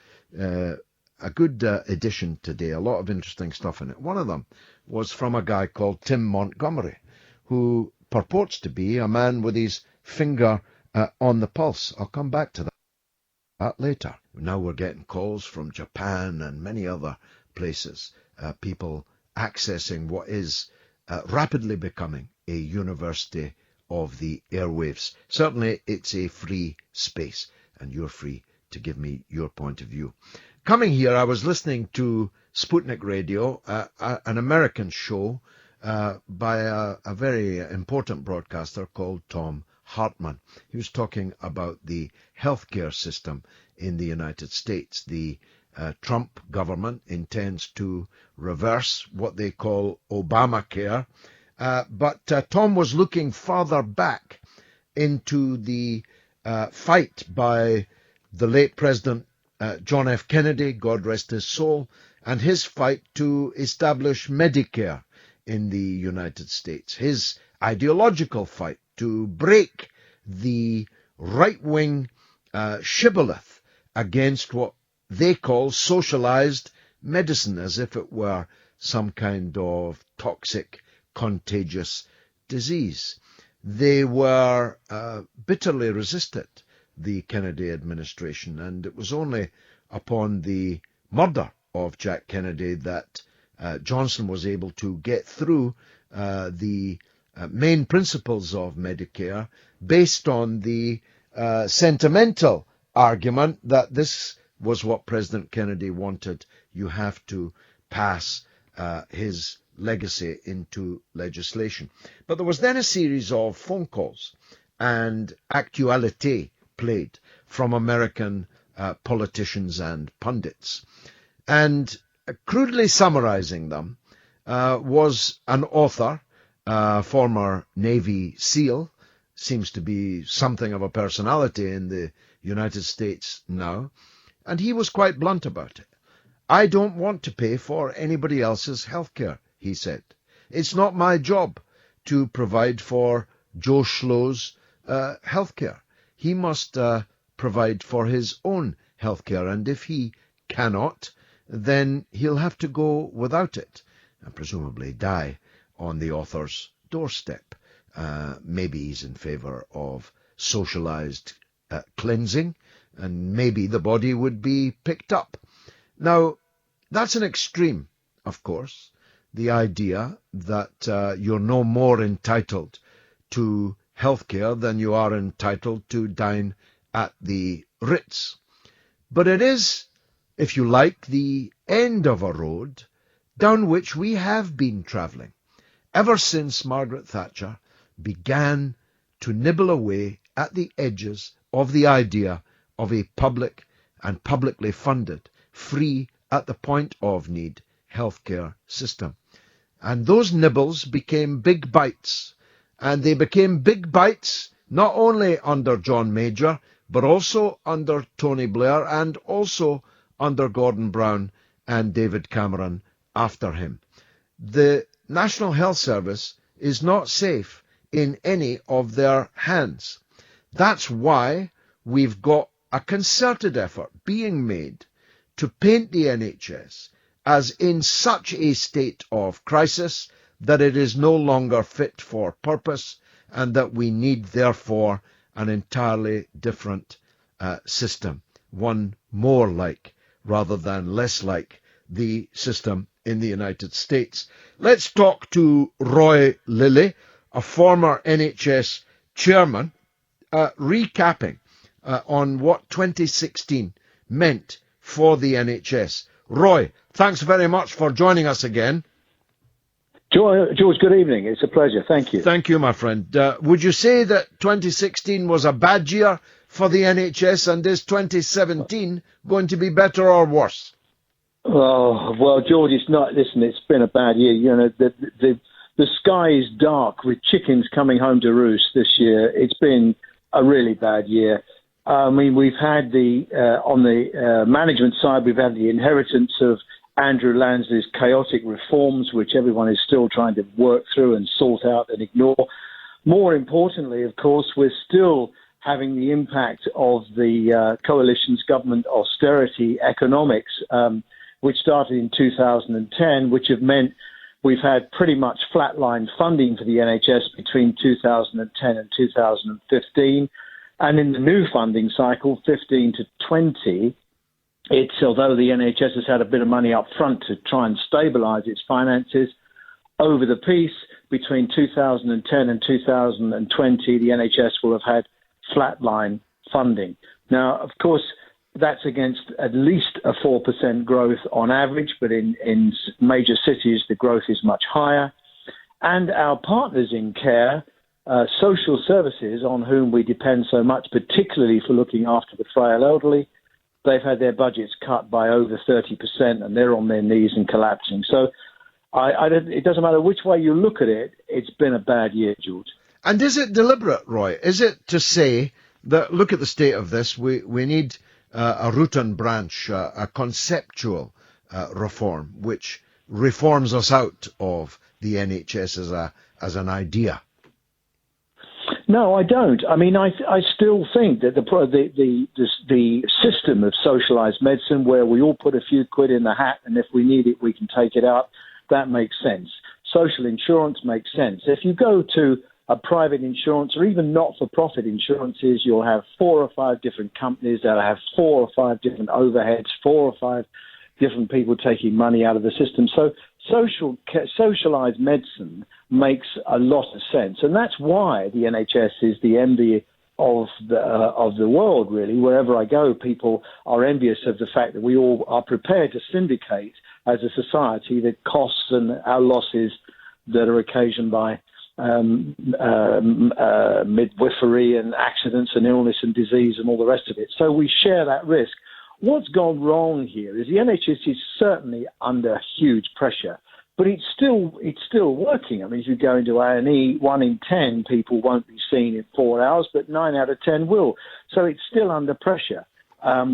A good edition today, a lot of interesting stuff in it. One of them was from a guy called Tim Montgomery, who purports to be a man with his finger on the pulse. I'll come back to that later. Now we're getting calls from Japan and many other places, people accessing what is rapidly becoming a university of the airwaves. Certainly it's a free space, and you're free to give me your point of view. Coming here, I was listening to Sputnik Radio, an American show by a very important broadcaster called Tom Hartman. He was talking about the healthcare system in the United States. The Trump government intends to reverse what they call Obamacare, but Tom was looking farther back into the fight by the late President John F. Kennedy, God rest his soul, and his fight to establish Medicare in the United States. His ideological fight to break the right-wing shibboleth against what they call socialized medicine, as if it were some kind of toxic, contagious disease. They were bitterly resisted, the Kennedy administration, and it was only upon the murder of Jack Kennedy that Johnson was able to get through the main principles of Medicare based on the sentimental argument that this was what President Kennedy wanted. You have to pass his legacy into legislation. But there was then a series of phone calls and actualité played from American politicians and pundits. And crudely summarizing them was an author, former Navy SEAL, seems to be something of a personality in the United States now, and he was quite blunt about it. I don't want to pay for anybody else's healthcare, he said. It's not my job to provide for Joe Schlow's healthcare. He must provide for his own healthcare, and if he cannot, then he'll have to go without it, and presumably die on the author's doorstep. Maybe he's in favor of socialized cleansing, and maybe the body would be picked up. Now, that's an extreme, of course, the idea that you're no more entitled to healthcare than you are entitled to dine at the Ritz. But it is, if you like, the end of a road down which we have been travelling ever since Margaret Thatcher began to nibble away at the edges of the idea of a public and publicly funded, free at the point of need healthcare system. And those nibbles became big bites. And they became big bites not only under John Major, but also under Tony Blair and also under Gordon Brown and David Cameron after him. The National Health Service is not safe in any of their hands. That's why we've got a concerted effort being made to paint the NHS as in such a state of crisis that it is no longer fit for purpose, and that we need, therefore, an entirely different system, one more like, rather than less like, the system in the United States. Let's talk to Roy Lilly, a former NHS chairman, recapping on what 2016 meant for the NHS. Roy, thanks very much for joining us again. George, good evening. It's a pleasure. Thank you. Thank you, my friend. Would you say that 2016 was a bad year for the NHS, and is 2017 going to be better or worse? Oh, well, George, it's not. Listen, it's been a bad year. You know, the sky is dark with chickens coming home to roost this year. It's been a really bad year. I mean, we've had on the management side, we've had the inheritance of Andrew Lansley's chaotic reforms, which everyone is still trying to work through and sort out and ignore. More importantly, of course, we're still having the impact of the coalition's government austerity economics, which started in 2010, which have meant we've had pretty much flatline funding for the NHS between 2010 and 2015. And in the new funding cycle, 15 to 20, although the NHS has had a bit of money up front to try and stabilise its finances, over the piece between 2010 and 2020, the NHS will have had flatline funding. Now, of course, that's against at least a 4% growth on average, but in major cities, the growth is much higher. And our partners in care, social services, on whom we depend so much, particularly for looking after the frail elderly, they've had their budgets cut by over 30%, and they're on their knees and collapsing. So it doesn't matter which way you look at it, it's been a bad year, George. And is it deliberate, Roy? Is it to say that, look at the state of this, we need a root and branch, a conceptual reform, which reforms us out of the NHS as an idea? No, I don't. I mean, I still think that the system of socialised medicine, where we all put a few quid in the hat, and if we need it, we can take it out, that makes sense. Social insurance makes sense. If you go to a private insurance or even not-for-profit insurances, you'll have 4 or 5 different companies that'll have 4 or 5 different overheads, 4 or 5 different people taking money out of the system. So socialised medicine makes a lot of sense, and that's why the NHS is the envy of the world, really. Wherever I go, people are envious of the fact that we all are prepared to syndicate as a society the costs and our losses that are occasioned by midwifery and accidents and illness and disease and all the rest of it. So we share that risk. What's gone wrong here is the NHS is certainly under huge pressure, but it's still working. I mean, if you go into A&E, 1 in 10 people won't be seen in 4 hours, but 9 out of 10 will. So it's still under pressure.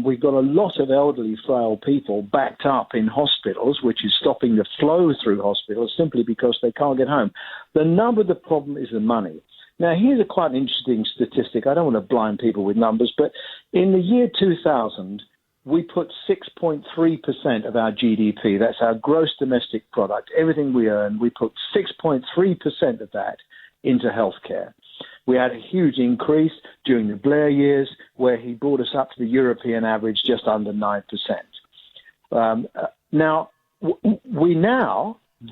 We've got a lot of elderly, frail people backed up in hospitals, which is stopping the flow through hospitals simply because they can't get home. The problem is the money. Now, here's quite an interesting statistic. I don't want to blind people with numbers, but in the year 2000, we put 6.3% of our GDP, that's our gross domestic product, everything we earn, we put 6.3% of that into healthcare. We had a huge increase during the Blair years, where he brought us up to the European average, just under 9%. We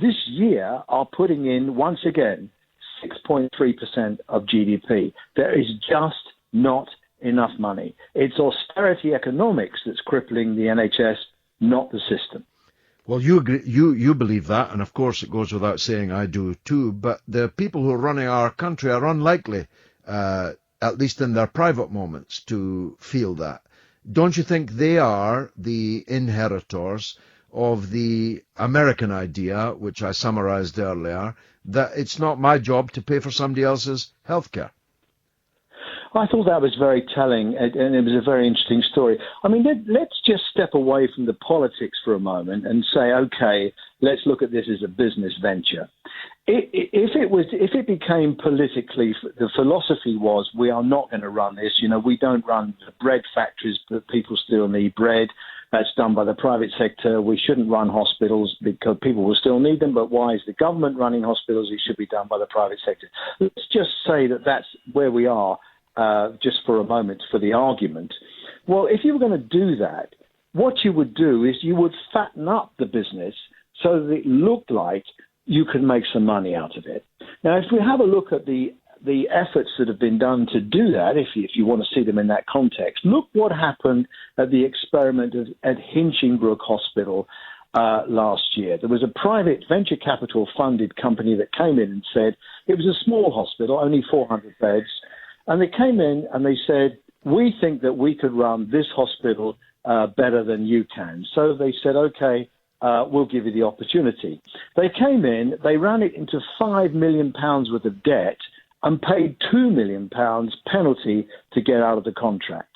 this year, are putting in, once again, 6.3% of GDP. There is just not enough money. It's austerity economics that's crippling the NHS, not the system. Well, you agree, you believe that, and of course it goes without saying I do too, but the people who are running our country are unlikely, at least in their private moments, to feel that. Don't you think they are the inheritors of the American idea, which I summarized earlier, that it's not my job to pay for somebody else's healthcare? I thought that was very telling, and it was a very interesting story. I mean, let's just step away from the politics for a moment and say, okay, let's look at this as a business venture. If it became politically, the philosophy was, we are not going to run this. You know, we don't run the bread factories, but people still need bread. That's done by the private sector. We shouldn't run hospitals because people will still need them, but why is the government running hospitals? It should be done by the private sector. Let's just say that that's where we are. Just for a moment, for the argument. Well, if you were going to do that, what you would do is you would fatten up the business so that it looked like you could make some money out of it. Now, if we have a look at the efforts that have been done to do that, if you want to see them in that context, look what happened at the experiment at Hinchinbrook Hospital last year. There was a private venture capital funded company that came in and said it was a small hospital, only 400 beds, and they came in and they said, we think that we could run this hospital better than you can. So they said, okay, we'll give you the opportunity. They came in, they ran it into £5 million worth of debt and paid £2 million penalty to get out of the contract.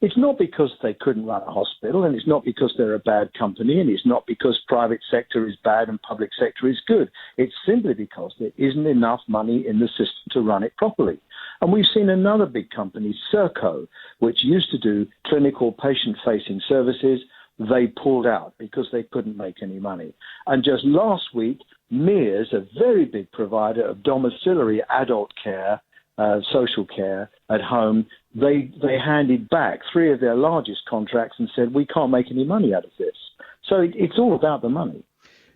It's not because they couldn't run a hospital, and it's not because they're a bad company, and it's not because private sector is bad and public sector is good. It's simply because there isn't enough money in the system to run it properly. And we've seen another big company, Serco, which used to do clinical patient-facing services. They pulled out because they couldn't make any money. And just last week, Mears, a very big provider of domiciliary adult care, social care at home, they handed back 3 of their largest contracts and said, we can't make any money out of this. So it's all about the money.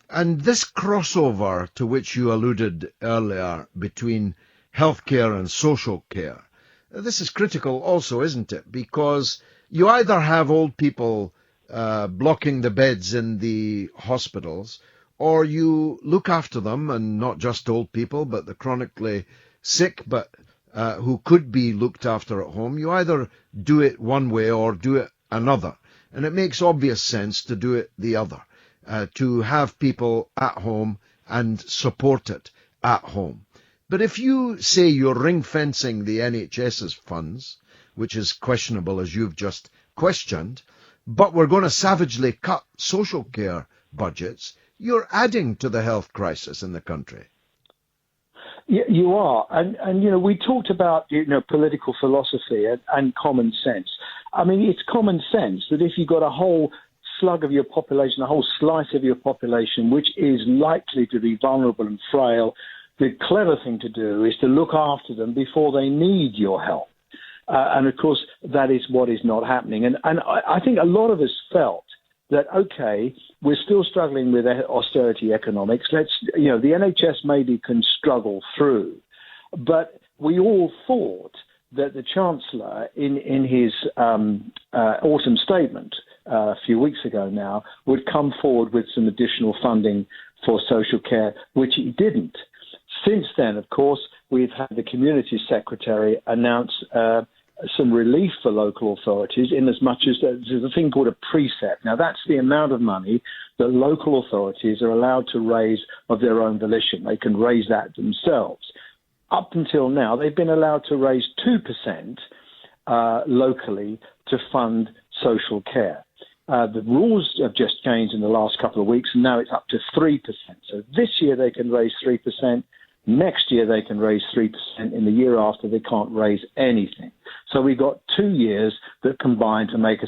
And this crossover to which you alluded earlier between healthcare and social care, this is critical also, isn't it? Because you either have old people blocking the beds in the hospitals, or you look after them, and not just old people, but the chronically sick, but who could be looked after at home. You either do it one way or do it another. And it makes obvious sense to do it the other, to have people at home and support it at home. But if you say you're ring-fencing the NHS's funds, which is questionable as you've just questioned, but we're going to savagely cut social care budgets, you're adding to the health crisis in the country. Yeah, you are. And you know, we talked about, political philosophy and common sense. I mean, it's common sense that if you've got a whole slug of your population, a whole slice of your population, which is likely to be vulnerable and frail, the clever thing to do is to look after them before they need your help. And of course, that is what is not happening. And I think a lot of us felt that, okay, we're still struggling with austerity economics. The NHS maybe can struggle through. But we all thought that the Chancellor, in his autumn statement a few weeks ago now, would come forward with some additional funding for social care, which he didn't. Since then, of course, we've had the Community Secretary announce some relief for local authorities in as much as there's a thing called a precept. Now, that's the amount of money that local authorities are allowed to raise of their own volition. They can raise that themselves. Up until now, they've been allowed to raise 2% locally to fund social care. The rules have just changed in the last couple of weeks, and now it's up to 3%. So this year they can raise 3%. Next year they can raise 3%. In the year after, they can't raise anything. So we've got 2 years that combine to make a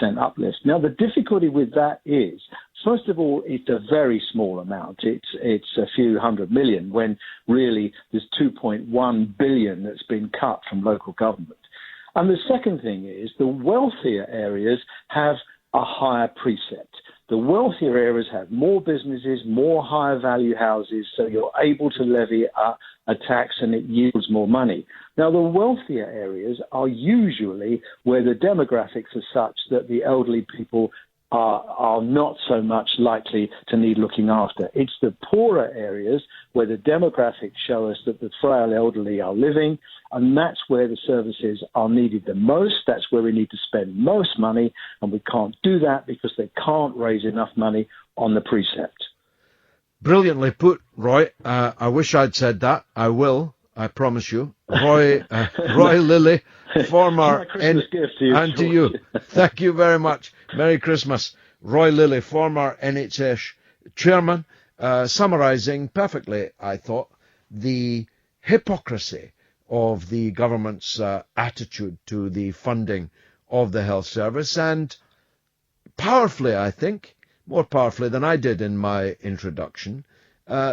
6% uplift. Now, the difficulty with that is, first of all, it's a very small amount. It's a few hundred million when really there's 2.1 billion that's been cut from local government. And the second thing is the wealthier areas have a higher precept. The wealthier areas have more businesses, more higher value houses, so you're able to levy a tax and it yields more money. Now, the wealthier areas are usually where the demographics are such that the elderly people are not so much likely to need looking after. It's the poorer areas where the demographics show us that the frail elderly are living, and that's where the services are needed the most. That's where we need to spend most money, and we can't do that because they can't raise enough money on the precept. Brilliantly put, Roy. I wish I'd said that. I will. I promise you. Roy Lilly, former... Christmas gift to you, and to you. Thank you very much. Merry Christmas. Roy Lilly, former NHS chairman, summarising perfectly, I thought, the hypocrisy of the government's attitude to the funding of the health service, and powerfully, I think, more powerfully than I did in my introduction,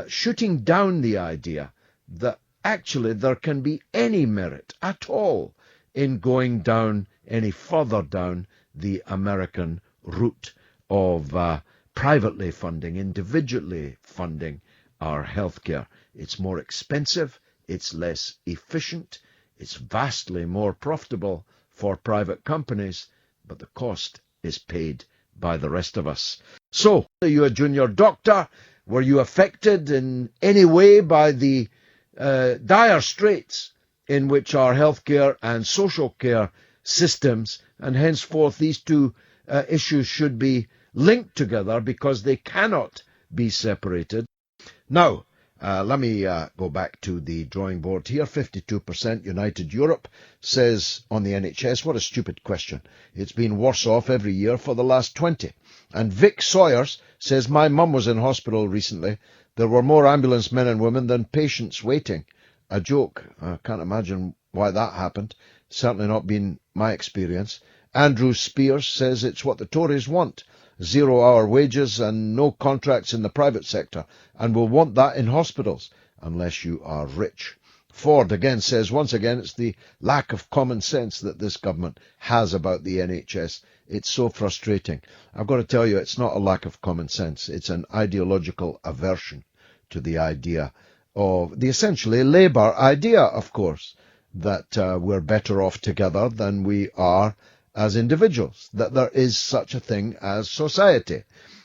shooting down the idea that actually there can be any merit at all in going down any further down the American route of privately funding, individually funding our healthcare. It's more expensive, it's less efficient, it's vastly more profitable for private companies, but the cost is paid by the rest of us. So, are you a junior doctor? Were you affected in any way by the dire straits in which our healthcare and social care systems, and henceforth these two issues should be linked together because they cannot be separated? Now, let me go back to the drawing board here. 52% United Europe says on the NHS, what a stupid question. It's been worse off every year for the last 20. And Vic Sawyers says, my mum was in hospital recently. There were more ambulance men and women than patients waiting. A joke. I can't imagine why that happened. Certainly not been my experience. Andrew Spears says it's what the Tories want. 0-hour wages and no contracts in the private sector, and will want that in hospitals, unless you are rich. Ford again says, once again, it's the lack of common sense that this government has about the NHS. It's so frustrating. I've got to tell you, it's not a lack of common sense. It's an ideological aversion to the idea of the essentially Labour idea, of course, that we're better off together than we are as individuals, that there is such a thing as society,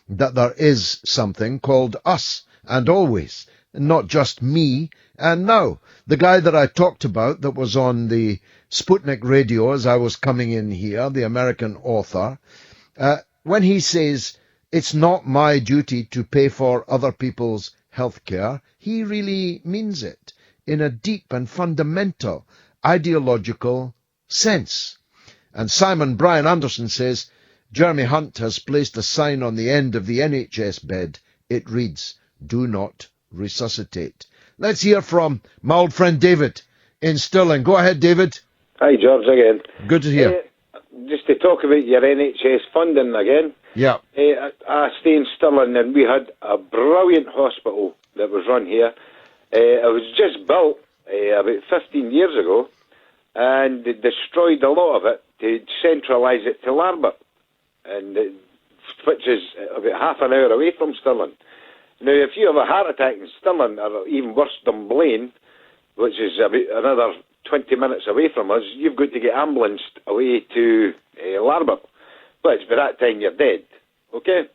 that there is something called us and always, not just me and now. The guy that I talked about that was on the Sputnik radio as I was coming in here, the American author, when he says it's not my duty to pay for other people's health care, he really means it in a deep and fundamental ideological sense. And Simon Brian Anderson says, Jeremy Hunt has placed a sign on the end of the NHS bed. It reads, do not resuscitate. Let's hear from my old friend David in Stirling. Go ahead, David. Hi, George, again. Good to hear. Just to talk about your NHS funding again. Yeah. I stay in Stirling, and we had a brilliant hospital that was run here. It was just built about 15 years ago, and they destroyed a lot of it to centralise it to Larbert, which is about half an hour away from Stirling. Now, if you have a heart attack in Stirling, or even worse, Dunblane, which is about another 20 minutes away from us, you've got to get ambulanced away to Larbert. Which, by that time, you're dead. Okay?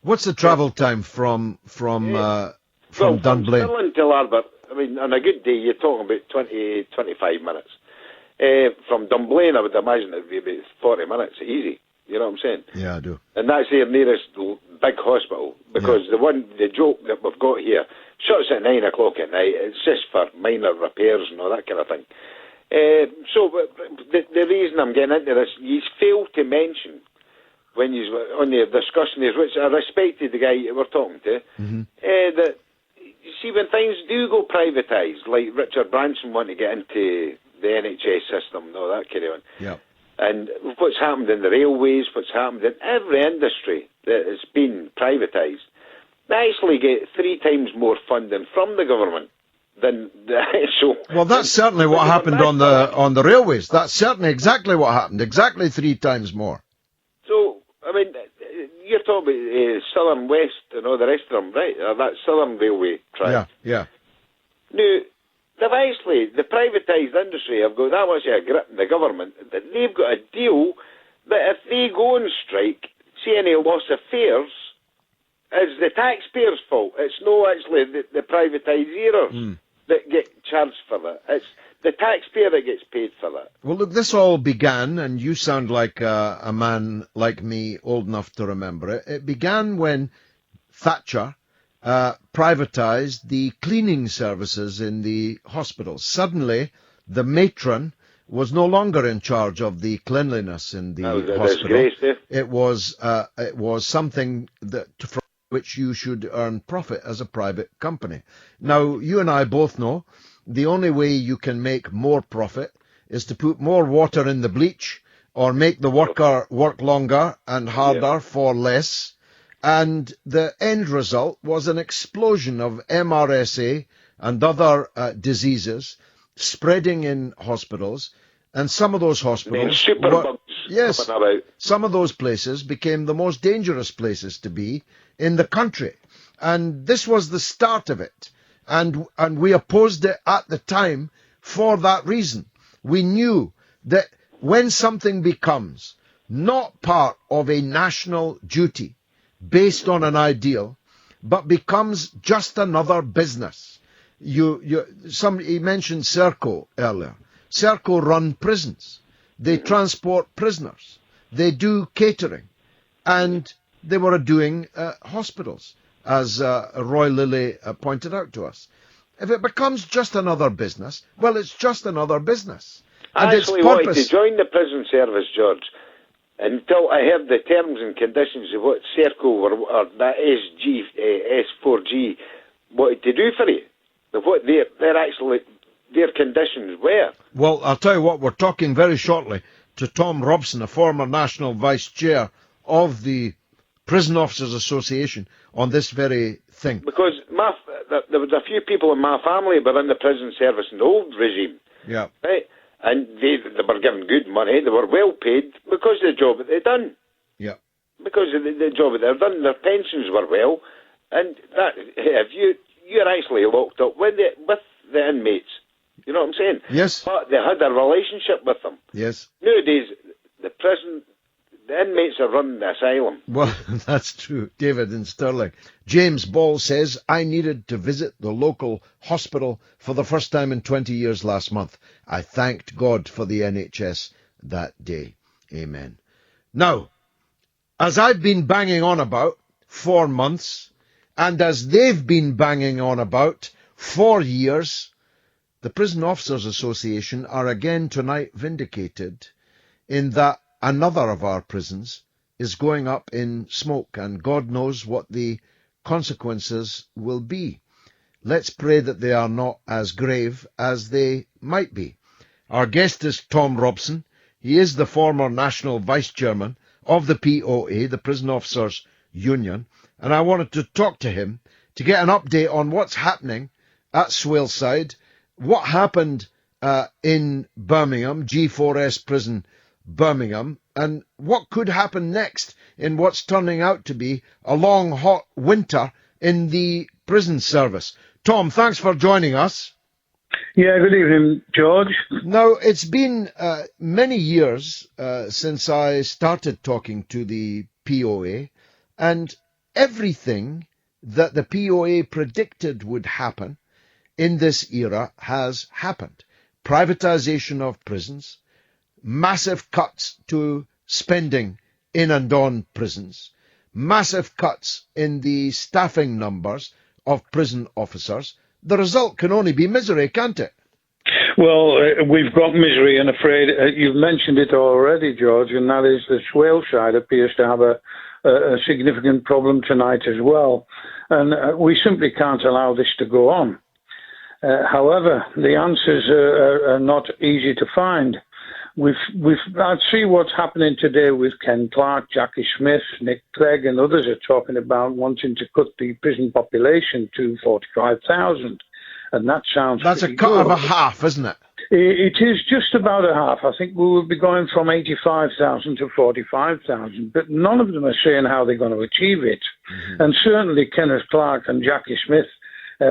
What's the travel time from Dunblane? From Stirling to Larbert, I mean, on a good day, you're talking about 20, 25 minutes. From Dunblane, I would imagine it would be about 40 minutes, easy. You know what I'm saying? Yeah, I do. And that's their nearest big hospital, because the joke that we've got here shuts at 9 o'clock at night. It's just for minor repairs and all that kind of thing. So the reason I'm getting into this, you fail to mention when you on the discussion is, which I respected the guy you were talking to, that you see when things do go privatised, like Richard Branson wanted to get into the NHS system and all that carry on. Yeah. And what's happened in the railways, what's happened in every industry that has been privatised, they actually get 3 times more funding from the government than the actual... Well, that's certainly what happened on the railways. That's certainly exactly what happened. Exactly 3 times more. So, I mean, you're talking about Southern West and all the rest of them, right? That Southern Railway track. Yeah. Now, they've actually, the privatised industry have got that much of a grip in the government that they've got a deal that if they go on strike, see any loss of fares, it's the taxpayers' fault. It's no actually the privatisers that get charged for that. It's the taxpayer that gets paid for that. Well, look, this all began, and you sound like a man like me, old enough to remember it. It began when Thatcher privatised the cleaning services in the hospitals. Suddenly, the matron was no longer in charge of the cleanliness in the hospital. It was something that from which you should earn profit as a private company. Now, you and I both know the only way you can make more profit is to put more water in the bleach or make the worker work longer and harder for less. And the end result was an explosion of MRSA and other diseases spreading in hospitals. And some of those hospitals, some of those places became the most dangerous places to be in the country. And this was the start of it. And we opposed it at the time for that reason. We knew that when something becomes not part of a national duty based on an ideal, but becomes just another business. Somebody mentioned Serco earlier. Serco run prisons. They transport prisoners. They do catering. And they were doing hospitals, as Roy Lilly pointed out to us. If it becomes just another business, well, it's just another business. I actually wanted to join the prison service, George, until I heard the terms and conditions of what Serco or that S4G wanted to do for you. What they're actually their conditions were. Well, I'll tell you what, we're talking very shortly to Tom Robson, a former National Vice Chair of the Prison Officers Association, on this very thing. Because there was a few people in my family were in the prison service in the old regime. Yeah. Right? And they were given good money, they were well paid because of the job that they'd done. Yeah. Because of the job that they'd done, their pensions were well. And that, if you're actually locked up with the inmates, you know what I'm saying? Yes. But they had a relationship with them. Yes. Nowadays, the inmates are running the asylum. Well, that's true. David in Stirling. James Ball says, I needed to visit the local hospital for the first time in 20 years last month. I thanked God for the NHS that day. Amen. Now, as I've been banging on about for months, and as they've been banging on about for years, the Prison Officers Association are again tonight vindicated in that another of our prisons is going up in smoke, and God knows what the consequences will be. Let's pray that they are not as grave as they might be. Our guest is Tom Robson. He is the former National Vice Chairman of the POA, the Prison Officers Union, and I wanted to talk to him to get an update on what's happening at Swaleside, what happened in Birmingham, G4S Prison Birmingham, and what could happen next in what's turning out to be a long, hot winter in the prison service. Tom, thanks for joining us. Yeah, good evening, George. Now, it's been many years since I started talking to the POA, and everything that the POA predicted would happen in this era has happened. Privatization of prisons, massive cuts to spending in and on prisons, massive cuts in the staffing numbers of prison officers. The result can only be misery, can't it? Well, we've got misery, and afraid you've mentioned it already, George, and that is the Swaleside appears to have a significant problem tonight as well. And we simply can't allow this to go on. However, the answers are not easy to find. I see what's happening today with Ken Clark, Jackie Smith, Nick Clegg, and others are talking about wanting to cut the prison population to 45,000, and that sounds. That's a cut good. of a half, isn't it? It is just about a half. I think we will be going from 85,000 to 45,000, but none of them are saying how they're going to achieve it. Mm-hmm. And certainly Kenneth Clark and Jackie Smith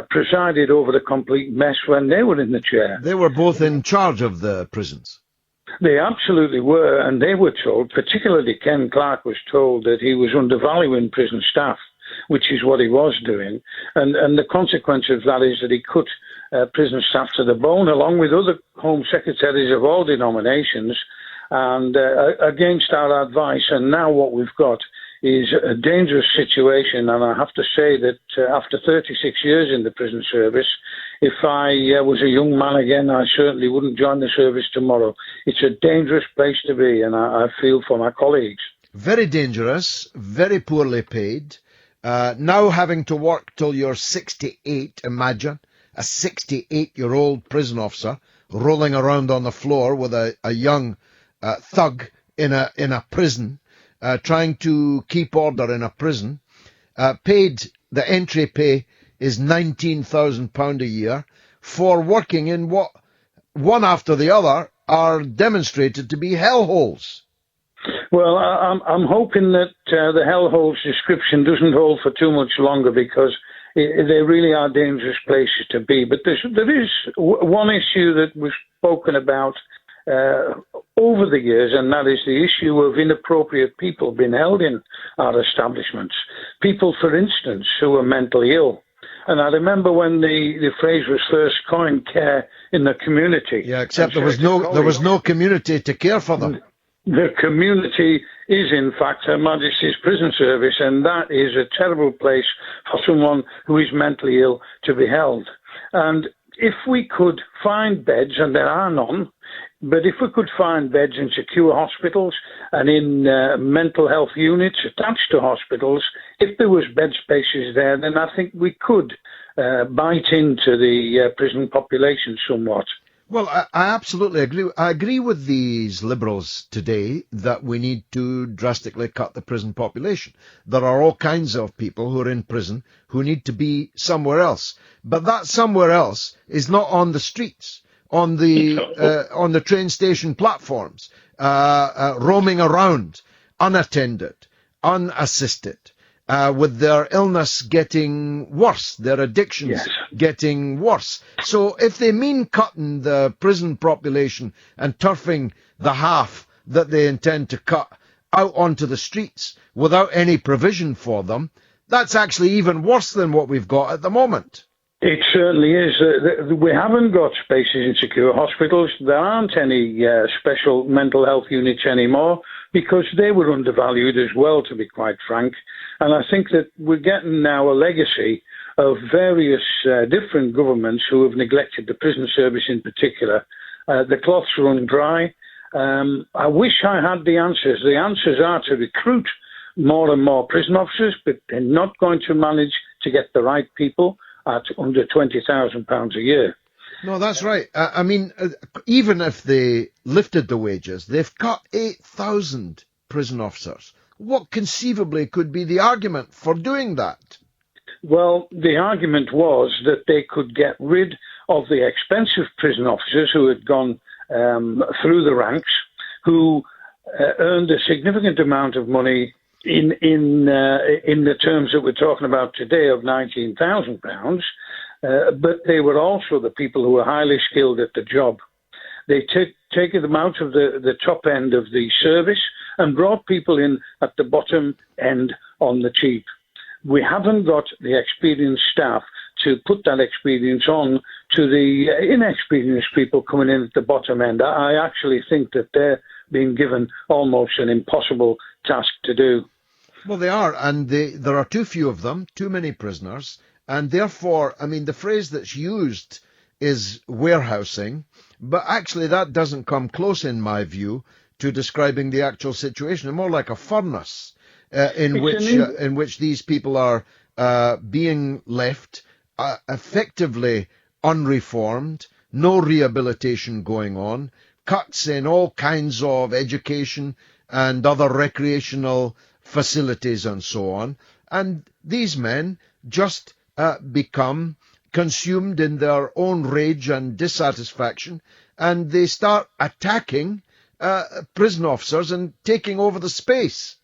presided over the complete mess when they were in the chair. They were both in charge of the prisons. They absolutely were, and they were told, particularly Ken Clark was told that he was undervaluing prison staff, which is what he was doing. And the consequence of that is that he cut prison staff to the bone, along with other Home Secretaries of all denominations, and against our advice. And now what we've got is a dangerous situation, and I have to say that after 36 years in the prison service, if I was a young man again, I certainly wouldn't join the service tomorrow. It's a dangerous place to be, and I feel for my colleagues. Very dangerous, very poorly paid. Now having to work till you're 68, imagine, a 68-year-old prison officer rolling around on the floor with a young thug in a prison, trying to keep order in a prison. The entry pay is £19,000 a year for working in what one after the other are demonstrated to be hellholes. Well, I'm hoping that the hellholes description doesn't hold for too much longer, because they really are dangerous places to be. But there is one issue that was spoken about over the years, and that is the issue of inappropriate people being held in our establishments. People, for instance, who are mentally ill. And I remember when the phrase was first coined, care in the community. Yeah, except there was no community to care for them. The community is, in fact, Her Majesty's Prison Service, and that is a terrible place for someone who is mentally ill to be held. And if we could find beds, and there are none, but if we could find beds in secure hospitals and in mental health units attached to hospitals, if there was bed spaces there, then I think we could bite into the prison population somewhat. Well, I absolutely agree. I agree with these liberals today that we need to drastically cut the prison population. There are all kinds of people who are in prison who need to be somewhere else. But that somewhere else is not on the streets, on the train station platforms, roaming around, unattended, unassisted. With their illness getting worse, their addictions getting worse. So if they mean cutting the prison population and turfing the half that they intend to cut out onto the streets without any provision for them, that's actually even worse than what we've got at the moment. It certainly is. We haven't got spaces in secure hospitals. There aren't any special mental health units anymore because they were undervalued as well, to be quite frank. And I think that we're getting now a legacy of various different governments who have neglected the prison service in particular. The cloths run dry. I wish I had the answers. The answers are to recruit more and more prison officers, but they're not going to manage to get the right people at under £20,000 a year. No, that's right. I mean, even if they lifted the wages, they've cut 8,000 prison officers. What conceivably could be the argument for doing that? Well, the argument was that they could get rid of the expensive prison officers who had gone through the ranks, who earned a significant amount of money in the terms that we're talking about today of £19,000, but they were also the people who were highly skilled at the job. They taken them out of the top end of the service and brought people in at the bottom end on the cheap. We haven't got the experienced staff to put that experience on to the inexperienced people coming in at the bottom end. I actually think that they're being given almost an impossible task to do. Well, they are, and there are too few of them, too many prisoners, and therefore, I mean, the phrase that's used is warehousing, but actually that doesn't come close, in my view, to describing the actual situation. More like a furnace in which these people are being left effectively unreformed, no rehabilitation going on, cuts in all kinds of education and other recreational facilities and so on, and these men just become consumed in their own rage and dissatisfaction, and they start attacking prison officers and taking over the space.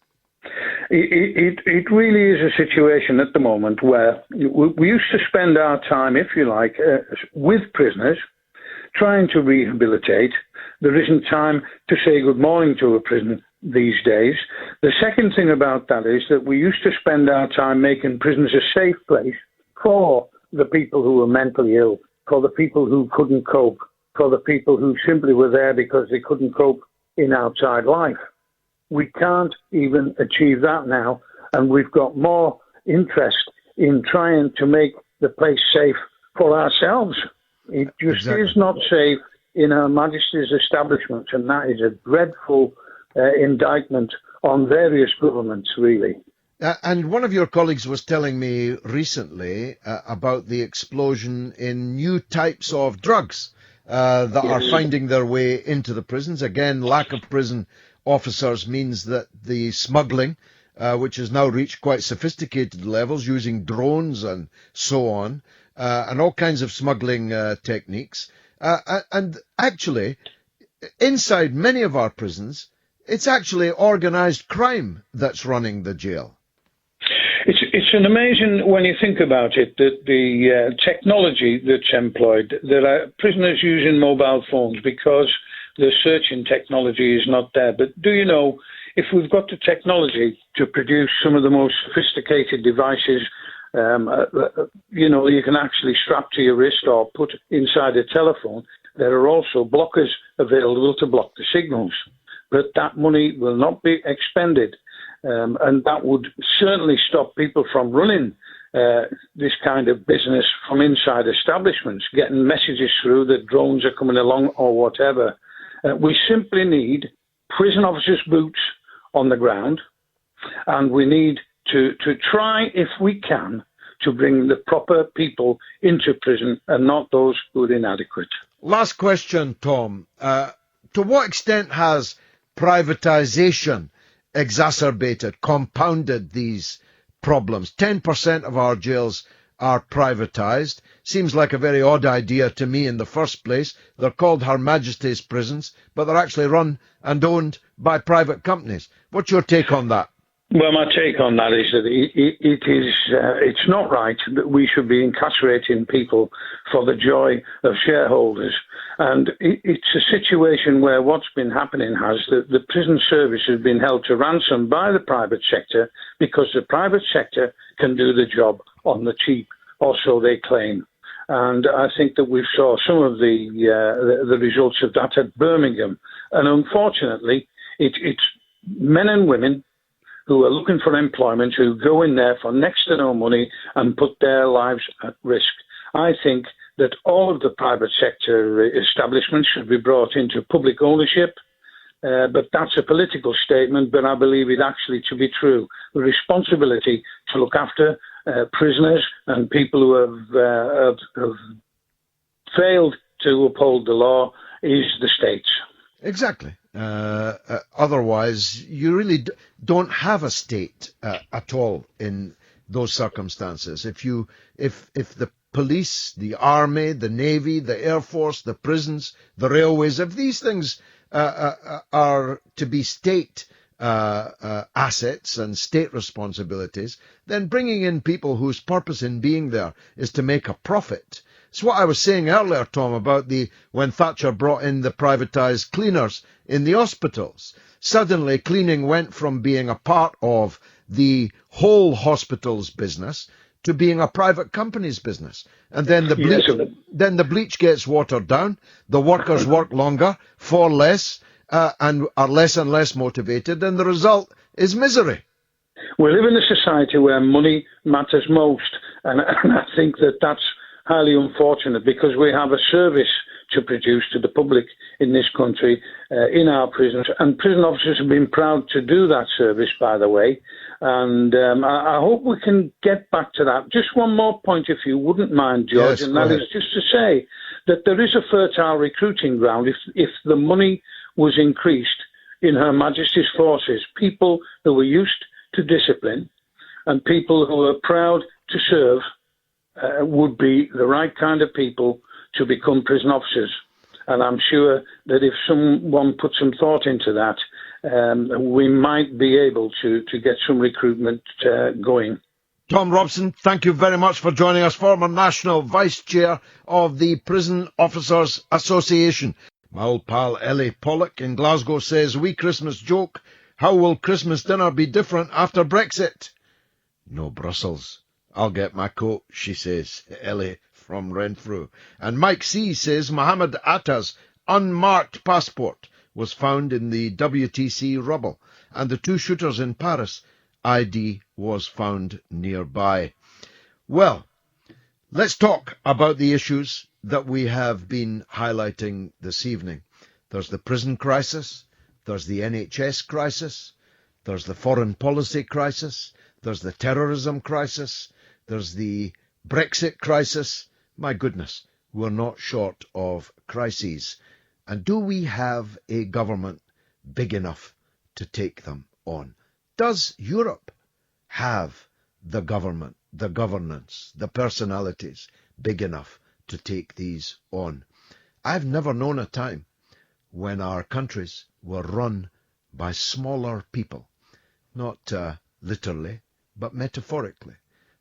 It really is a situation at the moment where we used to spend our time, if you like, with prisoners, trying to rehabilitate. There isn't time to say good morning to a prisoner these days. The second thing about that is that we used to spend our time making prisons a safe place for the people who were mentally ill, for the people who couldn't cope, for the people who simply were there because they couldn't cope in outside life. We can't even achieve that now, and we've got more interest in trying to make the place safe for ourselves. It just is not safe in Her Majesty's establishment, and that is a dreadful indictment on various governments, really. And one of your colleagues was telling me recently about the explosion in new types of drugs that are finding their way into the prisons. Again, lack of prison officers means that the smuggling, which has now reached quite sophisticated levels, using drones and so on, and all kinds of smuggling techniques. And actually, inside many of our prisons, it's actually organised crime that's running the jail. It's an amazing, when you think about it, that the technology that's employed, there are prisoners using mobile phones because the searching technology is not there. But do you know, if we've got the technology to produce some of the most sophisticated devices, you can actually strap to your wrist or put inside a telephone, there are also blockers available to block the signals. But that money will not be expended. And that would certainly stop people from running this kind of business from inside establishments, getting messages through that drones are coming along or whatever. We simply need prison officers' boots on the ground, and we need to try, if we can, to bring the proper people into prison and not those who are inadequate. Last question, Tom. To what extent has privatisation exacerbated, compounded these problems? 10% of our jails are privatised. Seems like a very odd idea to me in the first place. They're called Her Majesty's prisons, but they're actually run and owned by private companies. What's your take on that? Well, my take on that is that it's not right that we should be incarcerating people for the joy of shareholders. And it's a situation where what's been happening has that the prison service has been held to ransom by the private sector because the private sector can do the job on the cheap, or so they claim. And I think that we saw some of the results of that at Birmingham. And unfortunately, it's men and women who are looking for employment, who go in there for next to no money and put their lives at risk. I think that all of the private sector establishments should be brought into public ownership, but that's a political statement, but I believe it actually to be true. The responsibility to look after prisoners and people who have failed to uphold the law is the state's. Exactly. Otherwise, you really don't have a state at all in those circumstances. If the police, the army, the navy, the air force, the prisons, the railways, if these things are to be state assets and state responsibilities, then bringing in people whose purpose in being there is to make a profit. It's what I was saying earlier, Tom, about when Thatcher brought in the privatised cleaners in the hospitals. Suddenly, cleaning went from being a part of the whole hospital's business to being a private company's business. And then the bleach gets watered down, the workers work longer, for less, and are less and less motivated, and the result is misery. We live in a society where money matters most, and I think that that's highly unfortunate because we have a service to produce to the public in this country, in our prisons, and prison officers have been proud to do that service, by the way, and I hope we can get back to that. Just one more point, if you wouldn't mind, George, yes, and that is just to say that there is a fertile recruiting ground if the money was increased in Her Majesty's forces. People who were used to discipline and people who are proud to serve would be the right kind of people to become prison officers. And I'm sure that if someone put some thought into that, we might be able to get some recruitment going. Tom Robson, thank you very much for joining us, former National Vice Chair of the Prison Officers Association. My old pal Ellie Pollock in Glasgow says, wee Christmas joke, how will Christmas dinner be different after Brexit? No Brussels. I'll get my coat, she says, Ellie from Renfrew. And Mike C. says Mohammed Atta's unmarked passport was found in the WTC rubble, and the two shooters in Paris' ID was found nearby. Well, let's talk about the issues that we have been highlighting this evening. There's the prison crisis, there's the NHS crisis, there's the foreign policy crisis, there's the terrorism crisis, there's the Brexit crisis. My goodness, we're not short of crises. And do we have a government big enough to take them on? Does Europe have the government, the governance, the personalities big enough to take these on? I've never known a time when our countries were run by smaller people, not literally, but metaphorically,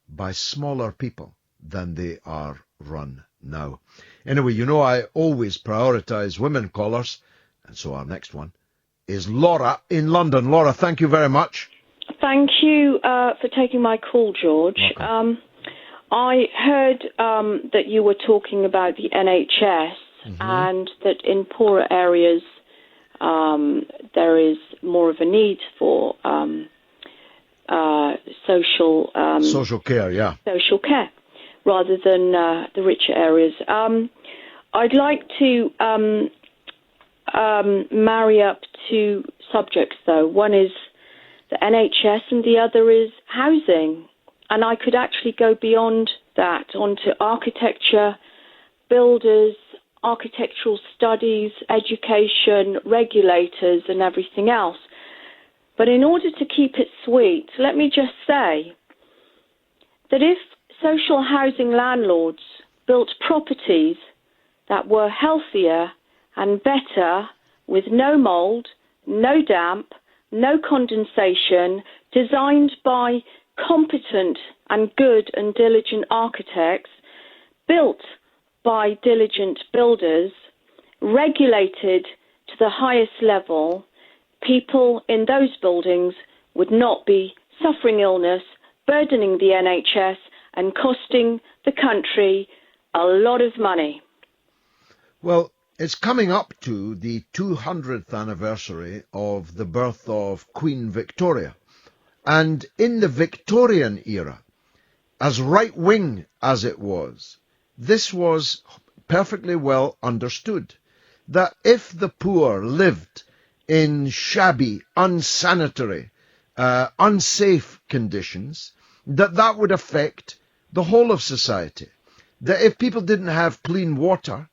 by smaller people than they are run now. Anyway, you know I always prioritise women callers, and so our next one is Laura in London. Laura, thank you very much. Thank you for taking my call, George. I heard that you were talking about the NHS and that in poorer areas there is more of a need for social care, social care, rather than the richer areas. I'd like to marry up two subjects, though. One is the NHS and the other is housing. And I could actually go beyond that onto architecture, builders, architectural studies, education, regulators, and everything else. But in order to keep it sweet, let me just say that if social housing landlords built properties that were healthier and better, with no mould, no damp, no condensation, designed by competent and good and diligent architects, built by diligent builders, regulated to the highest level, people in those buildings would not be suffering illness, burdening the NHS and costing the country a lot of money. Well, it's coming up to the 200th anniversary of the birth of Queen Victoria. And in the Victorian era, as right-wing as it was, this was perfectly well understood, that if the poor lived in shabby, unsanitary, unsafe conditions, that would affect the whole of society. That if people didn't have clean water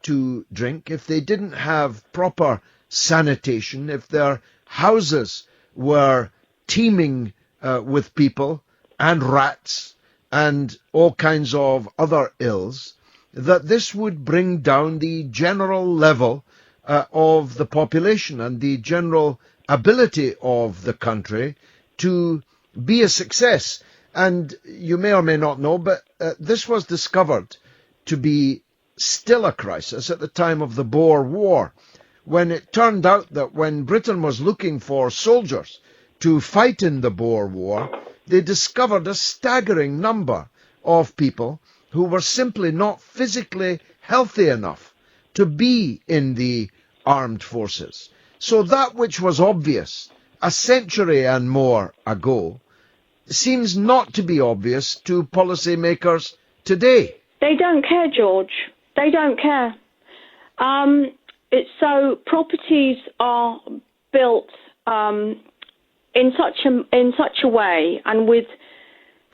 to drink, if they didn't have proper sanitation, if their houses were teeming with people and rats and all kinds of other ills, that this would bring down the general level of the population and the general ability of the country to be a success. And you may or may not know, but this was discovered to be still a crisis at the time of the Boer War, when it turned out that when Britain was looking for soldiers to fight in the Boer War, they discovered a staggering number of people who were simply not physically healthy enough to be in the armed forces. So that which was obvious a century and more ago seems not to be obvious to policymakers today. They don't care, George. They don't care. So properties are built in such a way and with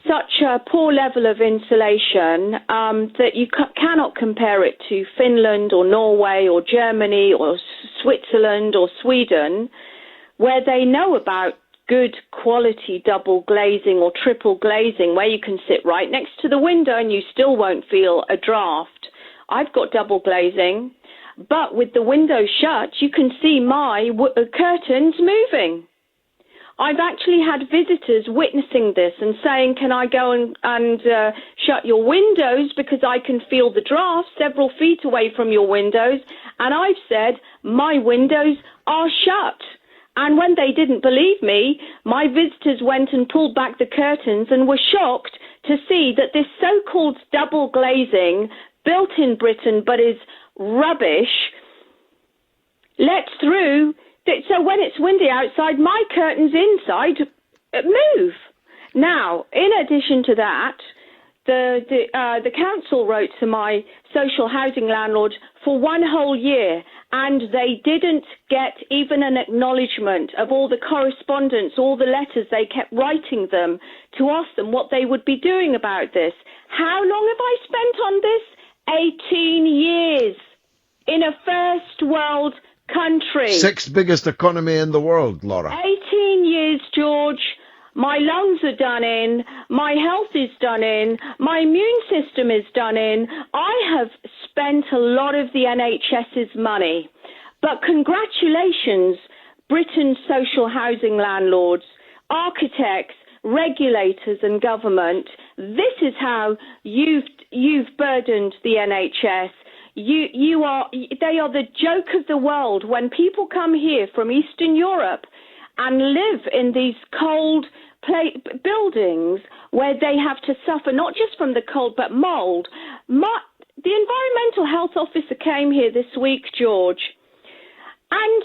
such a poor level of insulation that you cannot compare it to Finland or Norway or Germany or Switzerland or Sweden, where they know about good quality double glazing or triple glazing, where you can sit right next to the window and you still won't feel a draft. I've got double glazing, but with the window shut, you can see my curtains moving. I've actually had visitors witnessing this and saying, can I go and shut your windows because I can feel the draft several feet away from your windows? And I've said, my windows are shut. And when they didn't believe me, my visitors went and pulled back the curtains and were shocked to see that this so-called double glazing, built in Britain but is rubbish, lets through. So when it's windy outside, my curtains inside move. Now, in addition to that, the council wrote to my social housing landlord for one whole year, and they didn't get even an acknowledgement of all the correspondence, all the letters they kept writing them to ask them what they would be doing about this. How long have I spent on this? 18 years in a first world country. Sixth biggest economy in the world, Laura. 18 years, George. My lungs are done in. My health is done in. My immune system is done in. I have spent a lot of the NHS's money. But congratulations, Britain's social housing landlords, architects, regulators and government. This is how you've burdened the NHS. They are the joke of the world. When people come here from Eastern Europe and live in these cold buildings where they have to suffer not just from the cold but mould. The environmental health officer came here this week, George, and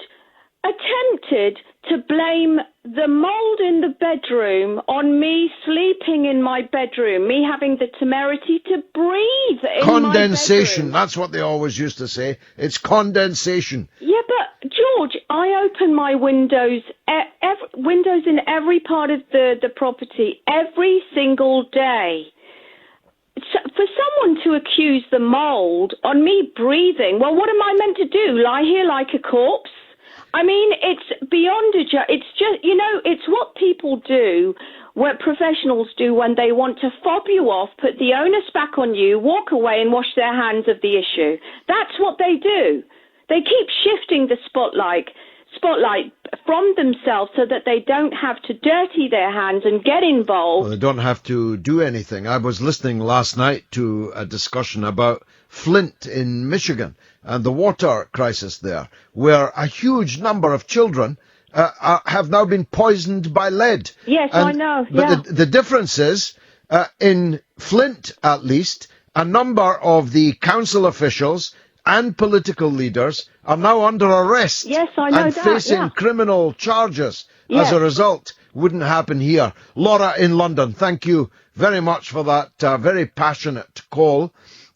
attempted to blame the mould in the bedroom on me sleeping in my bedroom, me having the temerity to breathe in condensation, my bedroom. That's what they always used to say. It's condensation. Yeah, but George, I open my windows, windows in every part of the property every single day. for someone to accuse the mould on me breathing, well, what am I meant to do? Lie here like a corpse? I mean, it's beyond a joke. It's just, it's what people do, what professionals do when they want to fob you off, put the onus back on you, walk away and wash their hands of the issue. That's what they do. They keep shifting the spotlight from themselves so that they don't have to dirty their hands and get involved. Well, they don't have to do anything. I was listening last night to a discussion about Flint in Michigan and the water crisis there, where a huge number of children have now been poisoned by lead. Yes, I know. But the difference is, in Flint at least, a number of the council officials and political leaders are now under arrest. Yes, I know and that, facing criminal charges as a result. Wouldn't happen here. Laura in London, thank you very much for that very passionate call.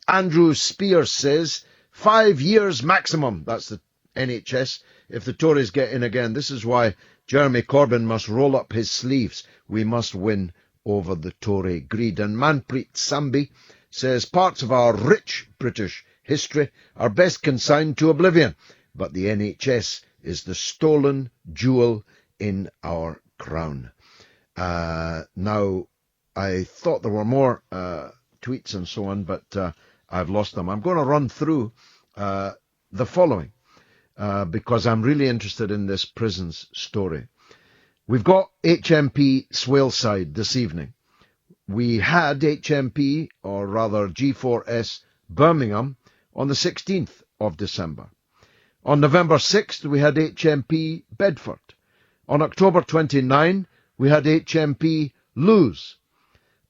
Andrew Spears says 5 years maximum. That's the NHS. If the Tories get in again, this is why Jeremy Corbyn must roll up his sleeves. We must win over the Tory greed. And Manpreet Sambi says parts of our rich British history are best consigned to oblivion, but the NHS is the stolen jewel in our crown. Now, I thought there were more tweets and so on, but I've lost them. I'm going to run through the following, because I'm really interested in this prisons story. We've got HMP Swaleside this evening. We had HMP, or rather G4S Birmingham, on the 16th of December. On November 6th, we had HMP Bedford. On October 29, we had HMP Lewes.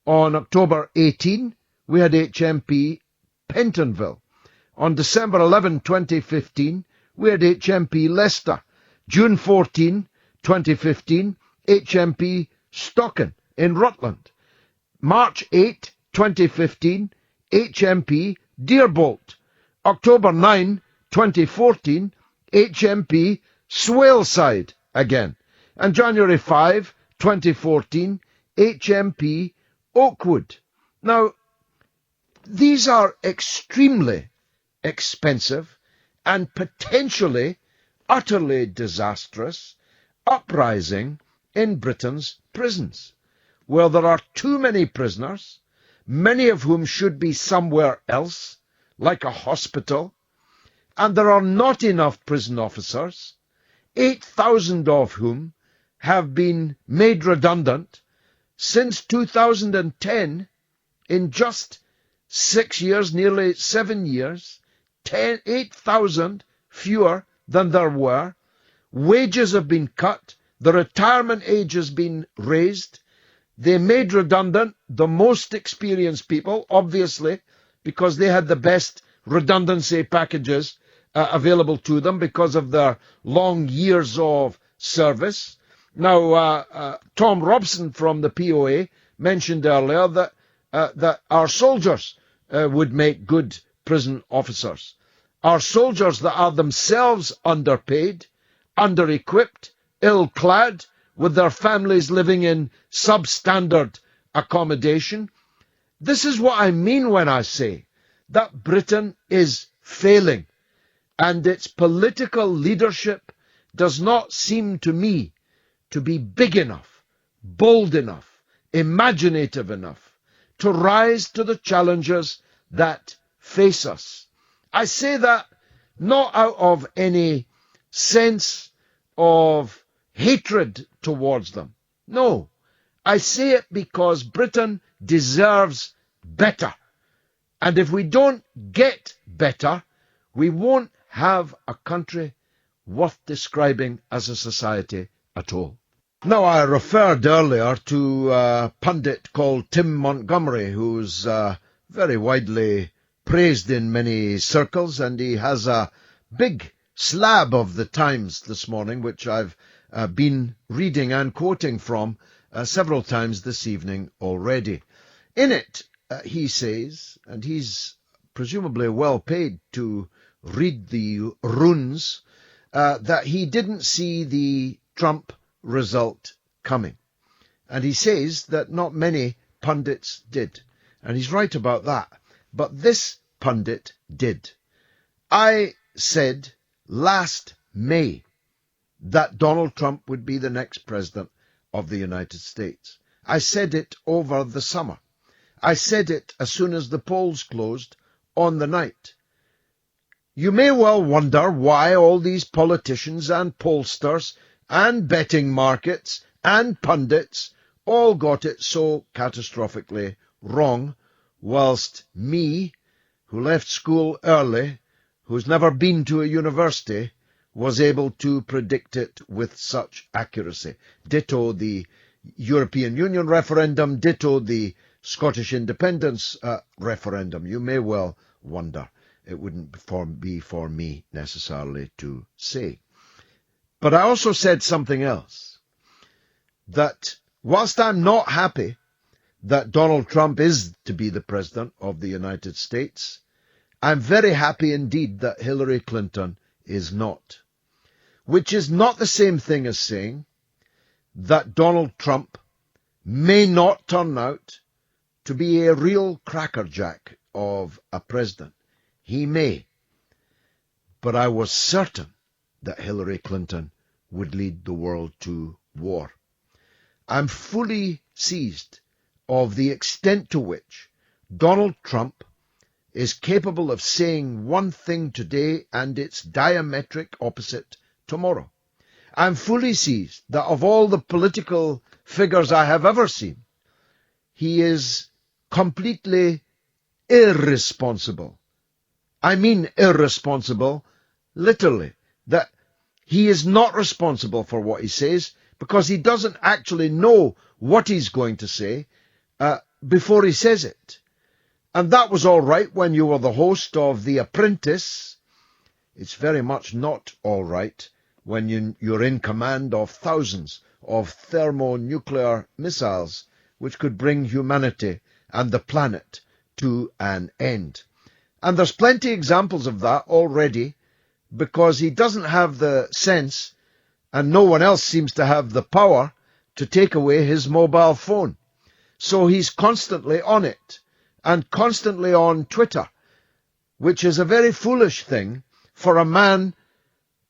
On October 18, we had HMP Pentonville. On December 11, 2015, we had HMP Leicester. June 14, 2015, HMP Stocken in Rutland. March 8, 2015, HMP Deerbolt. October 9, 2014, HMP Swaleside again. And January 5, 2014, HMP Oakwood. Now, these are extremely expensive and potentially utterly disastrous uprising in Britain's prisons, where there are too many prisoners, many of whom should be somewhere else, like a hospital, and there are not enough prison officers, 8,000 of whom have been made redundant since 2010, in just 6 years, nearly 7 years, 8,000 fewer than there were. Wages have been cut, the retirement age has been raised. They made redundant the most experienced people, obviously, because they had the best redundancy packages available to them because of their long years of service. Now, Tom Robson from the POA mentioned earlier that our soldiers would make good prison officers. Our soldiers that are themselves underpaid, under-equipped, ill-clad, with their families living in substandard accommodation. This is what I mean when I say that Britain is failing, and its political leadership does not seem to me to be big enough, bold enough, imaginative enough to rise to the challenges that face us. I say that not out of any sense of hatred towards them. No, I say it because Britain deserves better. And if we don't get better, we won't have a country worth describing as a society at all. Now, I referred earlier to a pundit called Tim Montgomery, who's very widely praised in many circles, and he has a big slab of the Times this morning, which I've been reading and quoting from several times this evening already. In it, he says, and he's presumably well paid to read the runes, that he didn't see the Trump result coming. And he says that not many pundits did. And he's right about that. But this pundit did. I said last May that Donald Trump would be the next president of the United States. I said it over the summer. I said it as soon as the polls closed on the night. You may well wonder why all these politicians and pollsters and betting markets and pundits all got it so catastrophically wrong, whilst me, who left school early, who's never been to a university, was able to predict it with such accuracy. Ditto the European Union referendum, ditto the Scottish independence referendum. You may well wonder. It wouldn't be for me necessarily to say. But I also said something else, that whilst I'm not happy that Donald Trump is to be the president of the United States, I'm very happy indeed that Hillary Clinton is not. Which is not the same thing as saying that Donald Trump may not turn out to be a real crackerjack of a president. He may. But I was certain that Hillary Clinton would lead the world to war. I'm fully seized of the extent to which Donald Trump is capable of saying one thing today and its diametric opposite tomorrow. I'm fully seized that of all the political figures I have ever seen, he is completely irresponsible. I mean irresponsible, literally, that he is not responsible for what he says because he doesn't actually know what he's going to say before he says it. And that was all right when you were the host of The Apprentice. It's very much not all right when you're in command of thousands of thermonuclear missiles which could bring humanity and the planet to an end. And there's plenty of examples of that already, because he doesn't have the sense, and no one else seems to have the power, to take away his mobile phone. So he's constantly on it, and constantly on Twitter, which is a very foolish thing for a man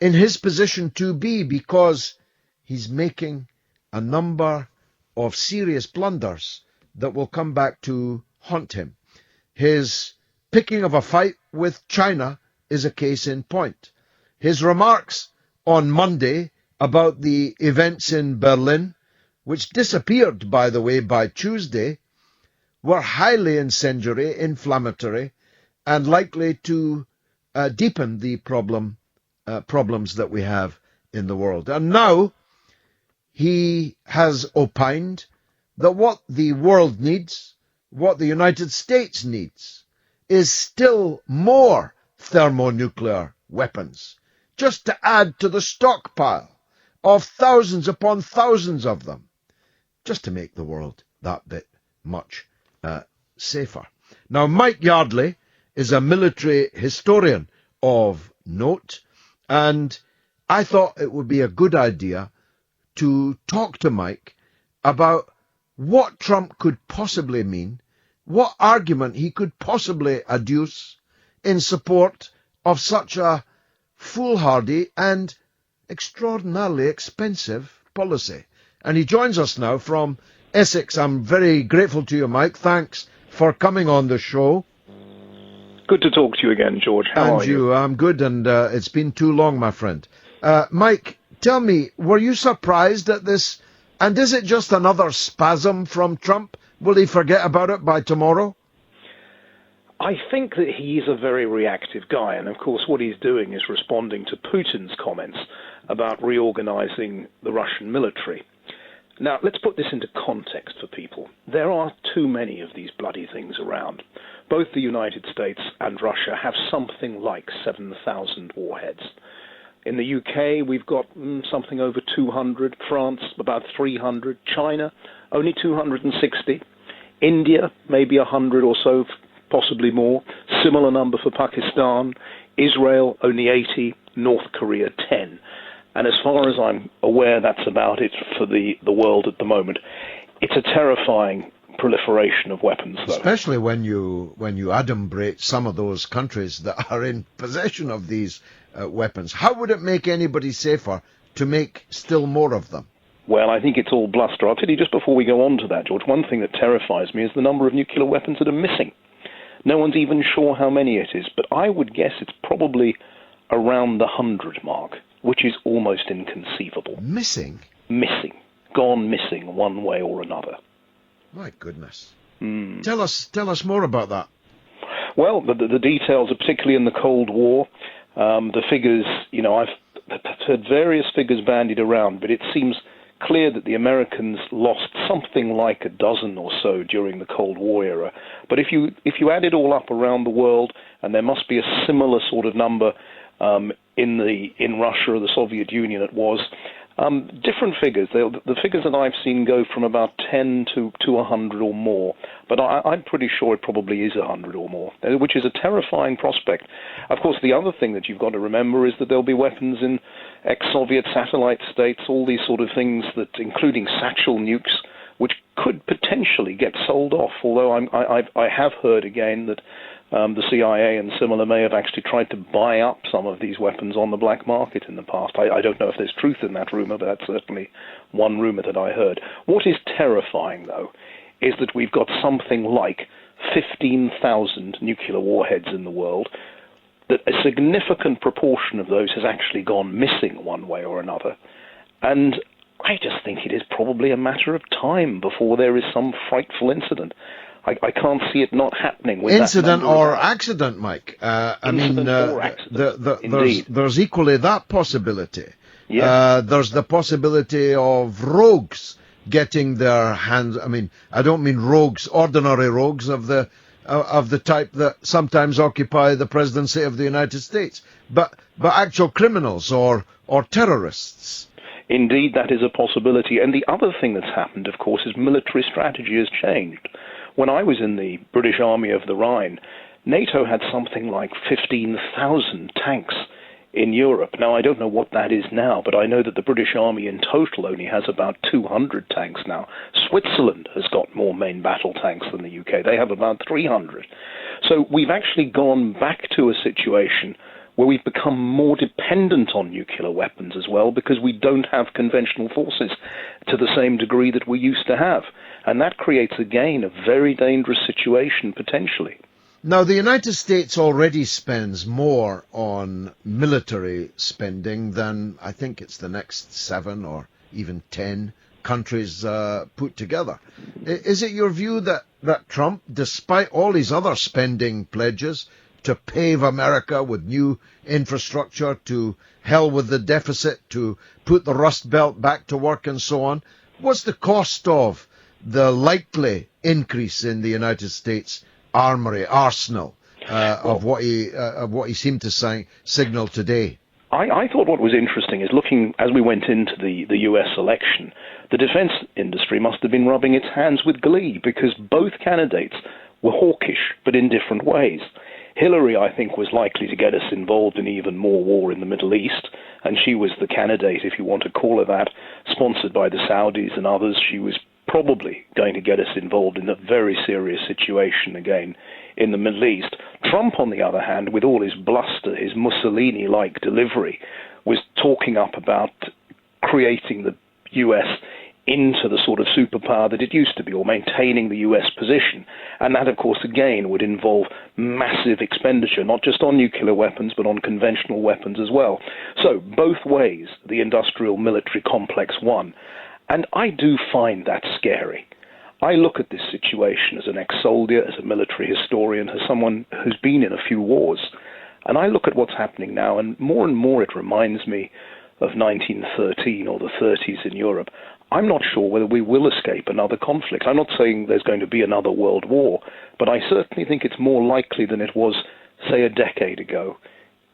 in his position to be, because he's making a number of serious blunders that will come back to haunt him. His picking of a fight with China is a case in point. His remarks on Monday about the events in Berlin, which disappeared, by the way, by Tuesday, were highly incendiary, inflammatory, and likely to deepen the problems that we have in the world. And now he has opined that what the world needs, what the United States needs, is still more thermonuclear weapons, just to add to the stockpile of thousands upon thousands of them, just to make the world that bit much safer. Now, Mike Yardley is a military historian of note, and I thought it would be a good idea to talk to Mike about what Trump could possibly mean, what argument he could possibly adduce in support of such a foolhardy and extraordinarily expensive policy. And he joins us now from Essex. I'm very grateful to you, Mike. Thanks for coming on the show. Good to talk to you again, George. How are you? I'm good, and it's been too long, my friend. Mike, tell me, were you surprised at this? And is it just another spasm from Trump? Will he forget about it by tomorrow? I think that he's a very reactive guy, and of course what he's doing is responding to Putin's comments about reorganizing the Russian military. Now, let's put this into context for people. There are too many of these bloody things around. Both the United States and Russia have something like 7,000 warheads. In the UK, we've got something over 200, France about 300, China only 260, India maybe 100 or so, possibly more, similar number for Pakistan, Israel only 80, North Korea 10. And as far as I'm aware, that's about it for the world at the moment. It's a terrifying proliferation of weapons, though. Especially when you adumbrate some of those countries that are in possession of these weapons. How would it make anybody safer to make still more of them? Well, I think it's all bluster. I'll tell you just before we go on to that, George, one thing that terrifies me is the number of nuclear weapons that are missing. No one's even sure how many it is, but I would guess it's probably around the 100 mark, which is almost inconceivable. Missing? Missing. Gone missing one way or another. My goodness. Tell us more about that. Well, the details are particularly in the Cold War. The figures, I've heard various figures bandied around, but it seems clear that the Americans lost something like a dozen or so during the Cold War era. But if you add it all up around the world, and there must be a similar sort of number in Russia or the Soviet Union, it was different figures. The figures that I've seen go from about 10 to 100 or more, but I'm pretty sure it probably is 100 or more, which is a terrifying prospect. Of course, the other thing that you've got to remember is that there'll be weapons in ex-Soviet satellite states, all these sort of things, that, including satchel nukes, which could potentially get sold off, although I have heard again that the CIA and similar may have actually tried to buy up some of these weapons on the black market in the past. I don't know if there's truth in that rumor, but that's certainly one rumor that I heard. What is terrifying, though, is that we've got something like 15,000 nuclear warheads in the world, that a significant proportion of those has actually gone missing one way or another. And I just think it is probably a matter of time before there is some frightful incident. I can't see it not happening. With Incident or accident, Mike. There's equally that possibility. Yes. There's the possibility of rogues getting their hands. I mean, I don't mean rogues, ordinary rogues of the type that sometimes occupy the presidency of the United States, but actual criminals or terrorists. Indeed, that is a possibility. And the other thing that's happened, of course, is military strategy has changed. When I was in the British Army of the Rhine, NATO had something like 15,000 tanks in Europe. Now, I don't know what that is now, but I know that the British Army in total only has about 200 tanks now. Switzerland has got more main battle tanks than the UK. They have about 300. So we've actually gone back to a situation where we've become more dependent on nuclear weapons as well, because we don't have conventional forces to the same degree that we used to have. And that creates, again, a very dangerous situation, potentially. Now, the United States already spends more on military spending than, I think it's the next 7 or even 10 countries put together. Is it your view that Trump, despite all his other spending pledges to pave America with new infrastructure, to hell with the deficit, to put the Rust Belt back to work and so on, what's the cost of the likely increase in the United States arsenal of what he seemed to signal today? I thought what was interesting is looking, as we went into the US election, the defense industry must have been rubbing its hands with glee, because both candidates were hawkish, but in different ways. Hillary, I think, was likely to get us involved in even more war in the Middle East, and she was the candidate, if you want to call her that, sponsored by the Saudis and others. She was probably going to get us involved in a very serious situation again in the Middle East. Trump, on the other hand, with all his bluster, his Mussolini-like delivery, was talking up about creating the US into the sort of superpower that it used to be, or maintaining the US position. And that, of course, again, would involve massive expenditure, not just on nuclear weapons, but on conventional weapons as well. So both ways, the industrial military complex won. And I do find that scary. I look at this situation as an ex-soldier, as a military historian, as someone who's been in a few wars. And I look at what's happening now, and more it reminds me of 1913 or the 30s in Europe. I'm not sure whether we will escape another conflict. I'm not saying there's going to be another world war, but I certainly think it's more likely than it was, say, a decade ago.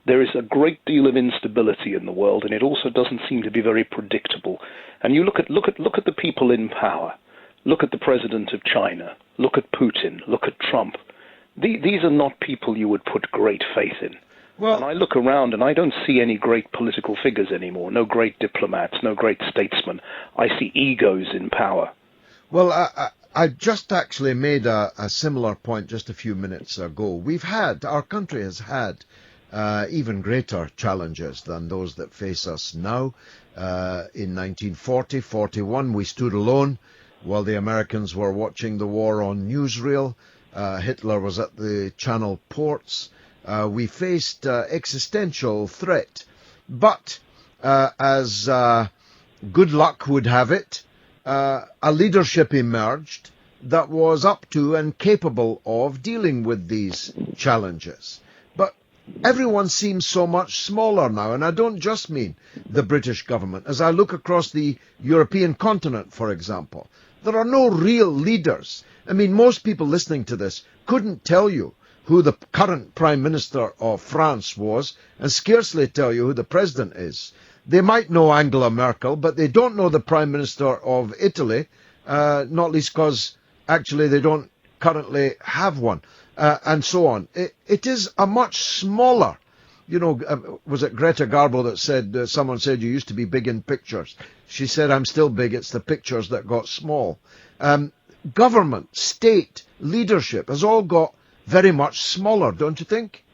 There is a great deal of instability in the world, and it also doesn't seem to be very predictable. And you look at the people in power. Look at the president of China. Look at Putin. Look at Trump. These are not people you would put great faith in. Well, and I look around and I don't see any great political figures anymore, no great diplomats, no great statesmen. I see egos in power. Well, I just actually made a similar point just a few minutes ago. Our country has had even greater challenges than those that face us now. In 1940-41, we stood alone while the Americans were watching the war on newsreel. Hitler was at the Channel ports. We faced existential threat. But as good luck would have it, a leadership emerged that was up to and capable of dealing with these challenges. But everyone seems so much smaller now, and I don't just mean the British government. As I look across the European continent, for example, there are no real leaders. I mean, most people listening to this couldn't tell you who the current Prime Minister of France was, and scarcely tell you who the President is. They might know Angela Merkel, but they don't know the Prime Minister of Italy, not least because actually they don't currently have one, and so on. It is a much smaller, was it Greta Garbo that said, someone said you used to be big in pictures. She said, I'm still big, it's the pictures that got small. Government, state, leadership has all got very much smaller, don't you think?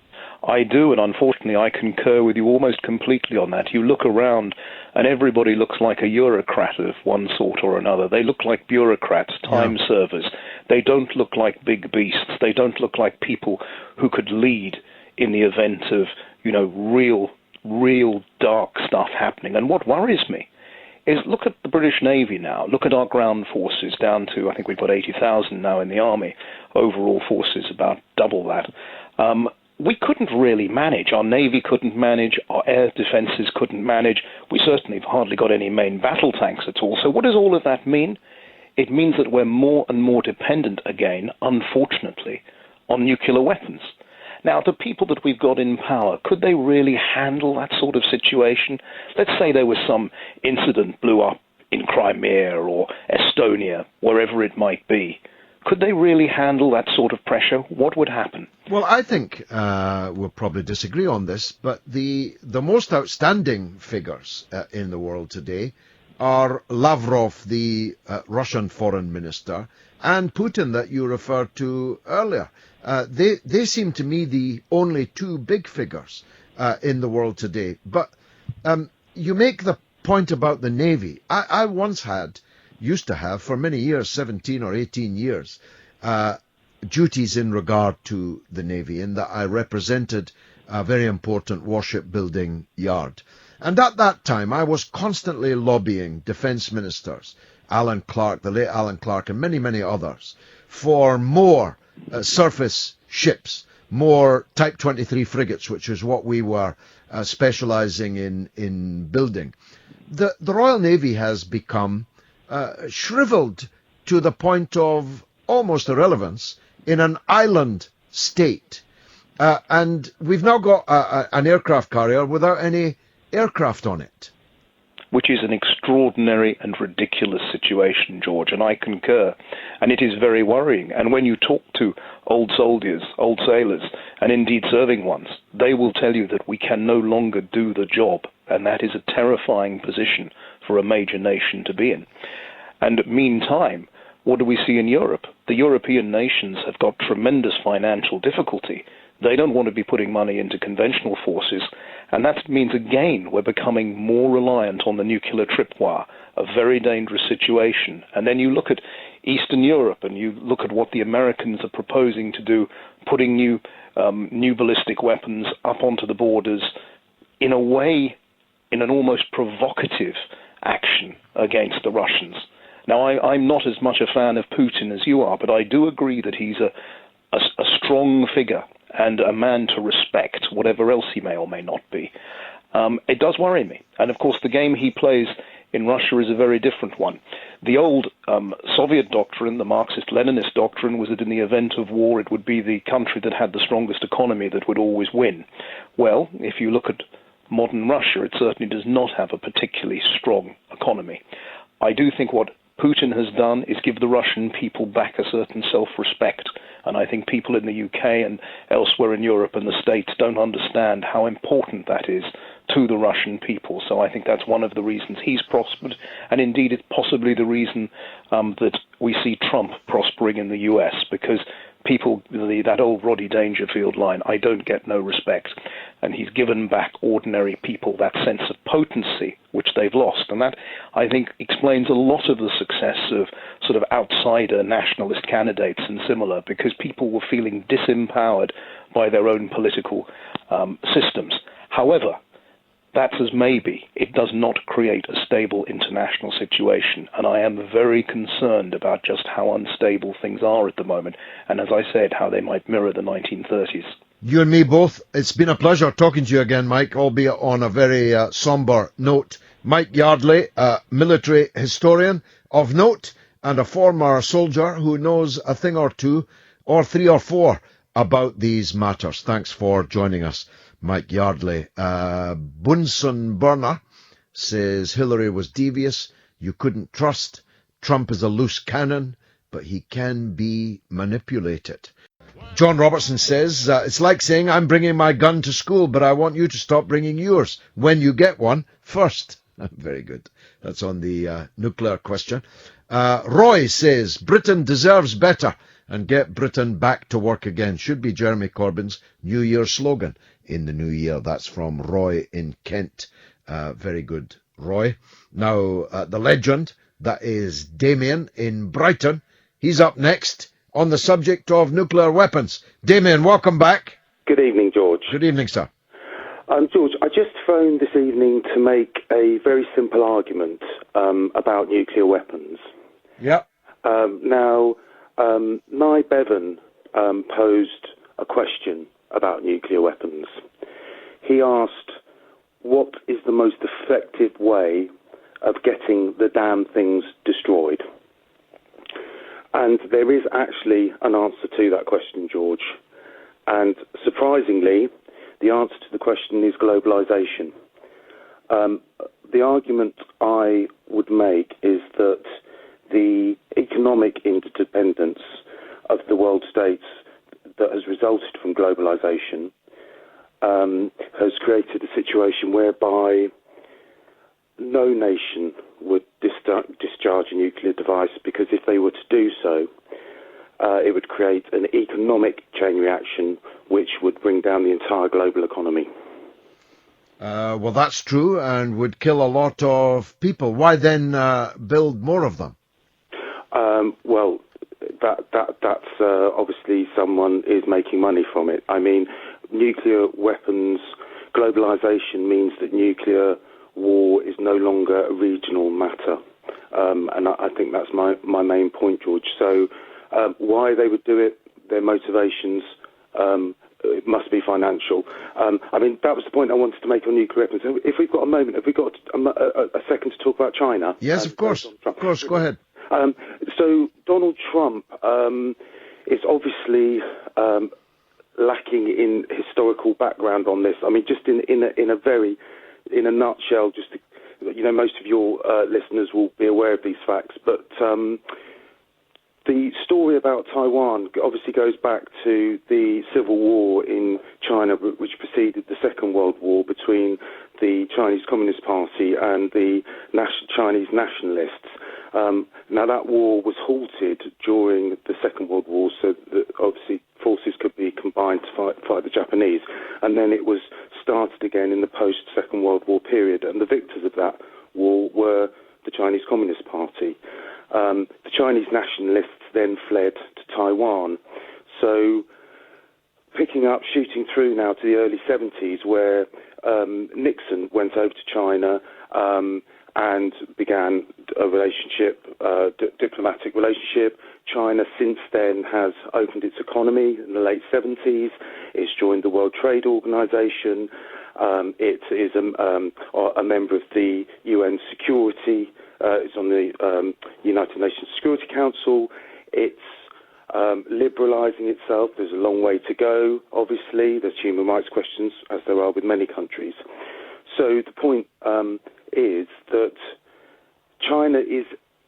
I do, and unfortunately I concur with you almost completely on that. You look around and everybody looks like a bureaucrat of one sort or another. They look like bureaucrats, time servers. They don't look like big beasts. They don't look like people who could lead in the event of, real dark stuff happening. And what worries me is look at the British Navy now. Look at our ground forces down to, I think we've got 80,000 now in the Army. Overall forces about double that. We couldn't really manage. Our Navy couldn't manage. Our air defences couldn't manage. We certainly have hardly got any main battle tanks at all. So what does all of that mean? It means that we're more and more dependent again, unfortunately, on nuclear weapons. Now, the people that we've got in power, could they really handle that sort of situation? Let's say there was some incident blew up in Crimea or Estonia, wherever it might be. Could they really handle that sort of pressure? What would happen? Well, I think we'll probably disagree on this, but the most outstanding figures in the world today are Lavrov, the Russian foreign minister, and Putin that you referred to earlier. They seem to me the only two big figures in the world today. But you make the point about the Navy. I once used to have for many years, 17 or 18 years, duties in regard to the Navy, in that I represented a very important warship building yard. And at that time, I was constantly lobbying defence ministers, Alan Clark, the late Alan Clark, and many, many others, for more surface ships, more Type 23 frigates, which is what we were specialising in building. The Royal Navy has become shriveled to the point of almost irrelevance in an island state. And we've now got an aircraft carrier without any aircraft on it. Which is an extraordinary and ridiculous situation, George, and I concur. And it is very worrying. And when you talk to old soldiers, old sailors, and indeed serving ones, they will tell you that we can no longer do the job. And that is a terrifying position for a major nation to be in. And meantime, what do we see in Europe? The European nations have got tremendous financial difficulty. They don't want to be putting money into conventional forces. And that means, again, we're becoming more reliant on the nuclear tripwire, a very dangerous situation. And then you look at Eastern Europe and you look at what the Americans are proposing to do, putting new ballistic weapons up onto the borders in a way, in an almost provocative action against the Russians. Now, I'm not as much a fan of Putin as you are, but I do agree that he's a strong figure and a man to respect, whatever else he may or may not be. It does worry me. And, of course, the game he plays in Russia is a very different one. The old Soviet doctrine, the Marxist-Leninist doctrine, was that in the event of war, it would be the country that had the strongest economy that would always win. Well, if you look at modern Russia, it certainly does not have a particularly strong economy. I do think what Putin has done is give the Russian people back a certain self-respect. And I think people in the UK and elsewhere in Europe and the States don't understand how important that is to the Russian people. So I think that's one of the reasons he's prospered, and indeed it's possibly the reason that we see Trump prospering in the US, because people, that old Rodney Dangerfield line, I don't get no respect, and he's given back ordinary people that sense of potency which they've lost, and that, I think, explains a lot of the success of sort of outsider nationalist candidates and similar, because people were feeling disempowered by their own political systems. However, that's as maybe. It does not create a stable international situation, and I am very concerned about just how unstable things are at the moment, and as I said, how they might mirror the 1930s. You and me both. It's been a pleasure talking to you again, Mike, albeit on a very somber note. Mike Yardley, a military historian of note and a former soldier who knows a thing or two, or three or four, about these matters. Thanks for joining us, Mike Yardley. Bunsen Burner says Hillary was devious. You couldn't trust. Trump is a loose cannon, but he can be manipulated. John Robertson says, it's like saying I'm bringing my gun to school, but I want you to stop bringing yours when you get one first. Very good. That's on the nuclear question. Roy says, Britain deserves better and get Britain back to work again. Should be Jeremy Corbyn's New Year slogan in the new year. That's from Roy in Kent. Very good, Roy. Now, the legend, that is Damien in Brighton. He's up next on the subject of nuclear weapons. Damien, welcome back. Good evening, George. Good evening, sir. George, I just phoned this evening to make a very simple argument about nuclear weapons. Yeah. Now, Nye Bevan posed a question about nuclear weapons. He asked, what is the most effective way of getting the damn things destroyed? And there is actually an answer to that question, George. And surprisingly, the answer to the question is globalization. The argument I would make is that the economic interdependence of the world states that has resulted from globalization has created a situation whereby no nation would discharge a nuclear device, because if they were to do so, it would create an economic chain reaction which would bring down the entire global economy. Well, that's true, and would kill a lot of people. Why then build more of them? Well, that's obviously someone is making money from it. I mean, nuclear weapons, globalization means that nuclear war is no longer a regional matter. And I think that's my main point, George. So why they would do it, their motivations, it must be financial. I mean, that was the point I wanted to make on nuclear weapons. If we've got a moment, have we got a second to talk about China? Yes, of course. Of course, go ahead. So Donald Trump is obviously lacking in historical background on this. I mean, just in a nutshell, just to, most of your listeners will be aware of these facts, but the story about Taiwan obviously goes back to the civil war in China, which preceded the Second World War between the Chinese Communist Party and the Chinese nationalists. Now, that war was halted during the Second World War, so that obviously forces could be combined to fight the Japanese. And then it was started again in the post-Second World War period. And the victors of that war were the Chinese Communist Party. The Chinese nationalists then fled to Taiwan. So shooting through now to the early 70s, where Nixon went over to China and began a relationship, diplomatic relationship. China since then has opened its economy in the late 70s. It's joined the World Trade Organization. It is a member of the UN Security. It's on the United Nations Security Council. It's liberalising itself. There's a long way to go, obviously. There's human rights questions, as there are with many countries. So the point is that China is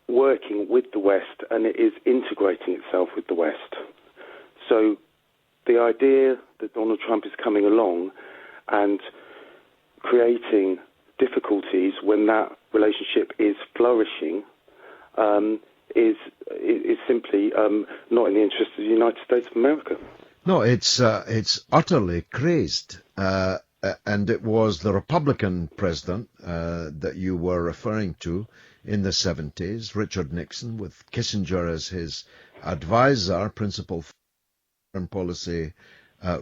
working with the West, and it is integrating itself with the West. So the idea that Donald Trump is coming along and creating difficulties when that relationship is flourishing is simply not in the interest of the United States of America. No, it's utterly crazed. And it was the Republican president that you were referring to in the 70s, Richard Nixon, with Kissinger as his advisor, principal foreign policy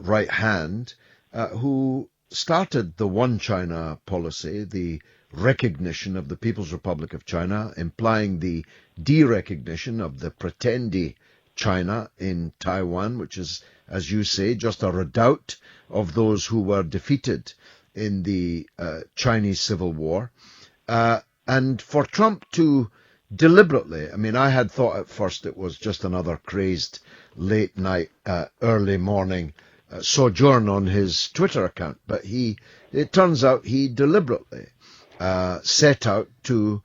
right hand, who started the One China policy, the recognition of the People's Republic of China, implying the derecognition of the pretendy China in Taiwan, which is, as you say, just a redoubt of those who were defeated in the Chinese Civil War. And for Trump to deliberately, I mean, I had thought at first it was just another crazed late night, early morning sojourn on his Twitter account, but it turns out he deliberately set out to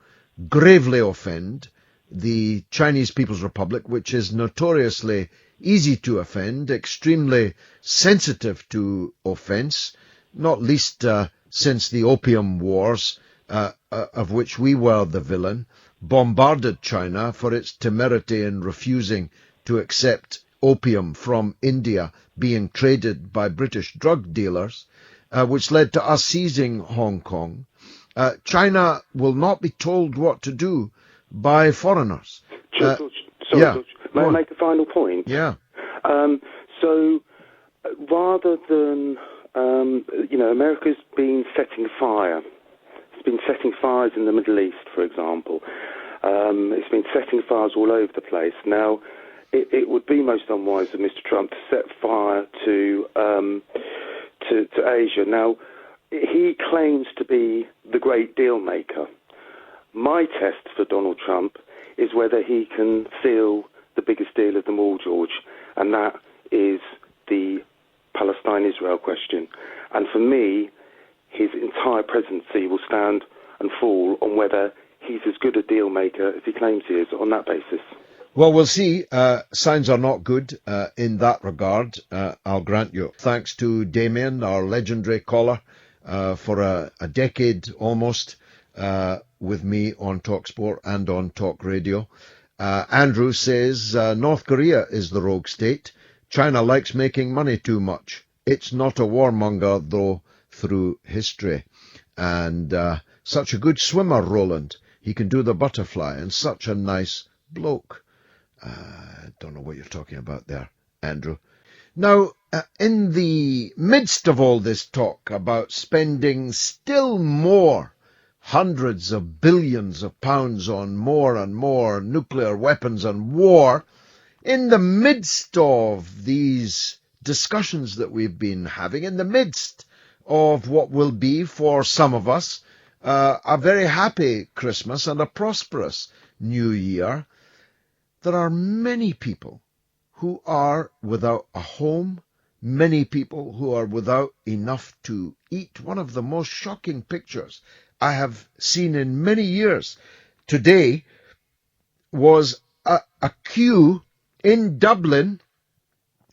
gravely offend the Chinese People's Republic, which is notoriously easy to offend, extremely sensitive to offence, not least since the Opium Wars, of which we were the villain, bombarded China for its temerity in refusing to accept opium from India being traded by British drug dealers, which led to us seizing Hong Kong. China will not be told what to do by foreigners. George, may I make a final point? Yeah. So rather than, America's been setting fire. It's been setting fires in the Middle East, for example. It's been setting fires all over the place. Now, it would be most unwise of Mr. Trump to set fire to Asia. Now, he claims to be the great deal maker. My test for Donald Trump is whether he can seal the biggest deal of them all, George, and that is the Palestine-Israel question. And for me, his entire presidency will stand and fall on whether he's as good a deal maker as he claims he is on that basis. Well, we'll see. Signs are not good in that regard, I'll grant you. Thanks to Damien, our legendary caller, for a decade almost with me on TalkSport and on talkRADIO. Andrew says, North Korea is the rogue state. China likes making money too much. It's not a warmonger, though, through history. And such a good swimmer, Roland. He can do the butterfly, and such a nice bloke. Don't know what you're talking about there, Andrew. Now, in the midst of all this talk about spending still more hundreds of billions of pounds on more and more nuclear weapons and war, in the midst of these discussions that we've been having, in the midst of what will be, for some of us, a very happy Christmas and a prosperous New Year, there are many people who are without a home, many people who are without enough to eat. One of the most shocking pictures I have seen in many years today was a queue in Dublin,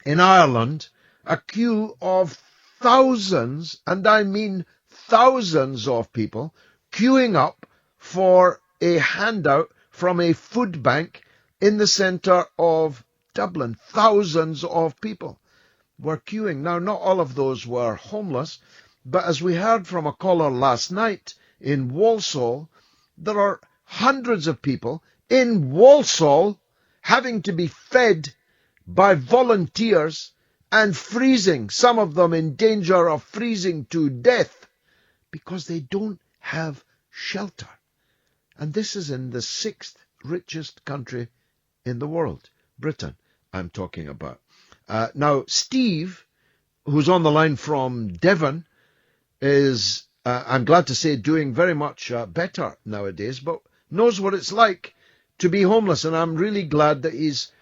in Ireland, a queue of thousands, and I mean thousands of people, queuing up for a handout from a food bank in the centre of Dublin. Thousands of people were queuing. Now, not all of those were homeless, but as we heard from a caller last night in Walsall, there are hundreds of people in Walsall having to be fed by volunteers and freezing, some of them in danger of freezing to death because they don't have shelter. And this is in the 6th richest country in the world, Britain, I'm talking about. Now, Steve, who's on the line from Devon, is, I'm glad to say, doing very much better nowadays, but knows what it's like to be homeless, and I'm really glad that he's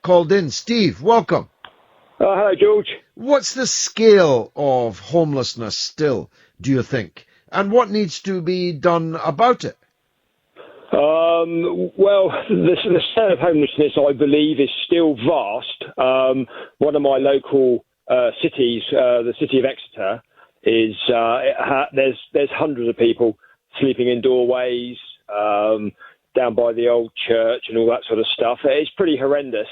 called in. Steve, welcome. Hello, George. What's the scale of homelessness still, do you think? And what needs to be done about it? Well, the scale of homelessness, I believe, is still vast. One of my local cities, the city of Exeter, is there's hundreds of people sleeping in doorways, down by the old church and all that sort of stuff. It's pretty horrendous.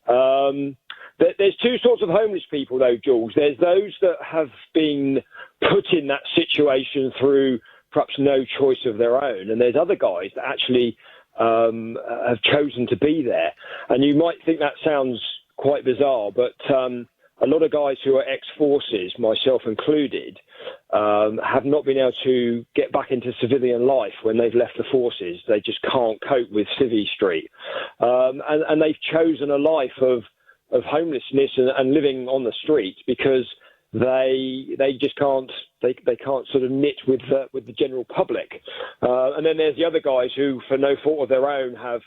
There's two sorts of homeless people, though, Jules. There's those that have been put in that situation through perhaps no choice of their own, and there's other guys that actually have chosen to be there. And you might think that sounds quite bizarre, but a lot of guys who are ex-forces, myself included, have not been able to get back into civilian life when they've left the forces. They just can't cope with Civvy Street. And they've chosen a life of homelessness and living on the street because they just can't sort of knit with the general public. And then there's the other guys who, for no fault of their own, have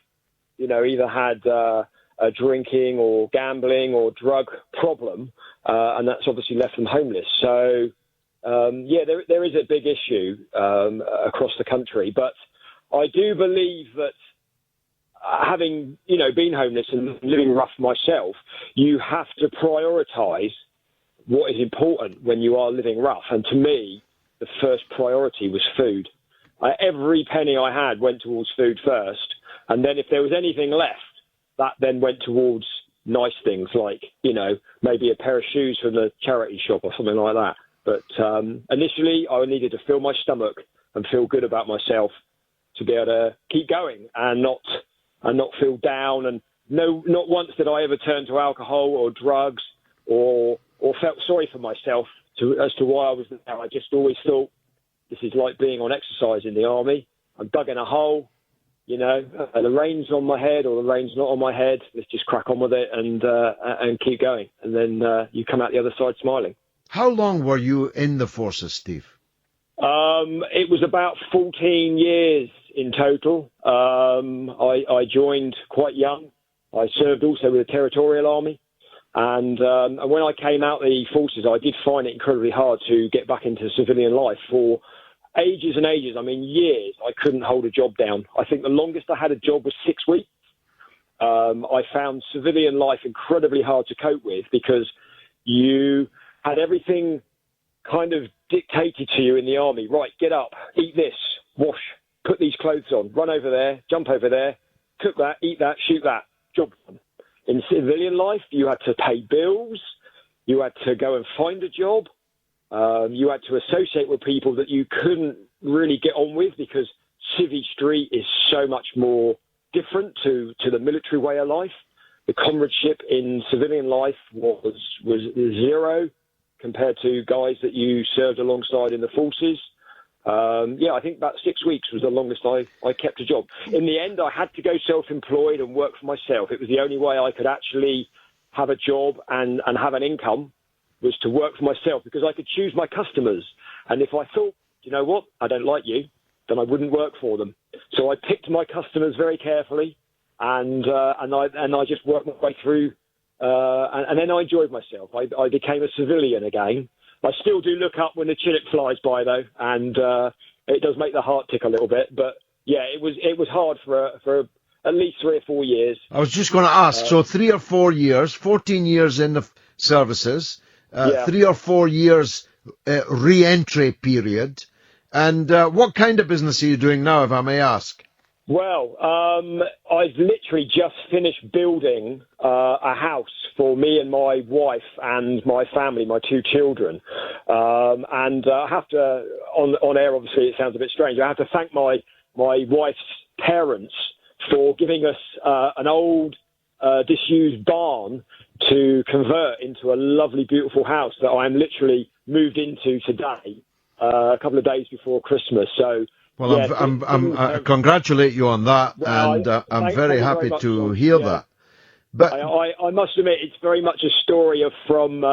either had a drinking or gambling or drug problem, and that's obviously left them homeless. So there is a big issue across the country, but I do believe that having been homeless and living rough myself, you have to prioritise what is important when you are living rough. And to me, the first priority was food. Every penny I had went towards food first, and then if there was anything left, that then went towards nice things like, maybe a pair of shoes from the charity shop or something like that. But initially, I needed to fill my stomach and feel good about myself to be able to keep going and not feel down. And not once did I ever turn to alcohol or drugs or felt sorry for myself as to why I was there. I just always thought, this is like being on exercise in the army. I'm dug in a hole. The rain's on my head or the rain's not on my head. Let's just crack on with it and keep going. And then you come out the other side smiling. How long were you in the forces, Steve? It was about 14 years in total. I joined quite young. I served also with the Territorial Army. And when I came out the forces, I did find it incredibly hard to get back into civilian life for ages and ages, years. I couldn't hold a job down. I think the longest I had a job was 6 weeks. I found civilian life incredibly hard to cope with because you had everything kind of dictated to you in the army. Right, get up, eat this, wash, put these clothes on, run over there, jump over there, cook that, eat that, shoot that, job done. In civilian life, you had to pay bills, you had to go and find a job, you had to associate with people that you couldn't really get on with because Civvy Street is so much more different to the military way of life. The comradeship in civilian life was zero compared to guys that you served alongside in the forces. I think about 6 weeks was the longest I kept a job. In the end, I had to go self-employed and work for myself. It was the only way I could actually have a job and have an income was to work for myself because I could choose my customers. And if I thought, you know what, I don't like you, then I wouldn't work for them. So I picked my customers very carefully and I just worked my way through and then I enjoyed myself. I became a civilian again. I still do look up when the Chinook flies by, though, and it does make the heart tick a little bit. But, yeah, it was hard for at least 3 or 4 years. I was just going to ask, so 3 or 4 years, 14 years in the services, 3 or 4 years re-entry period, and what kind of business are you doing now, if I may ask? Well, I've literally just finished building a house for me and my wife and my family, my 2 children. And I have to, on air, obviously, it sounds a bit strange. I have to thank my wife's parents for giving us an old, disused barn to convert into a lovely, beautiful house that I'm literally moved into today, a couple of days before Christmas. So, well, I congratulate you on that, well, and I'm very happy to hear that. But I must admit, it's very much a story of from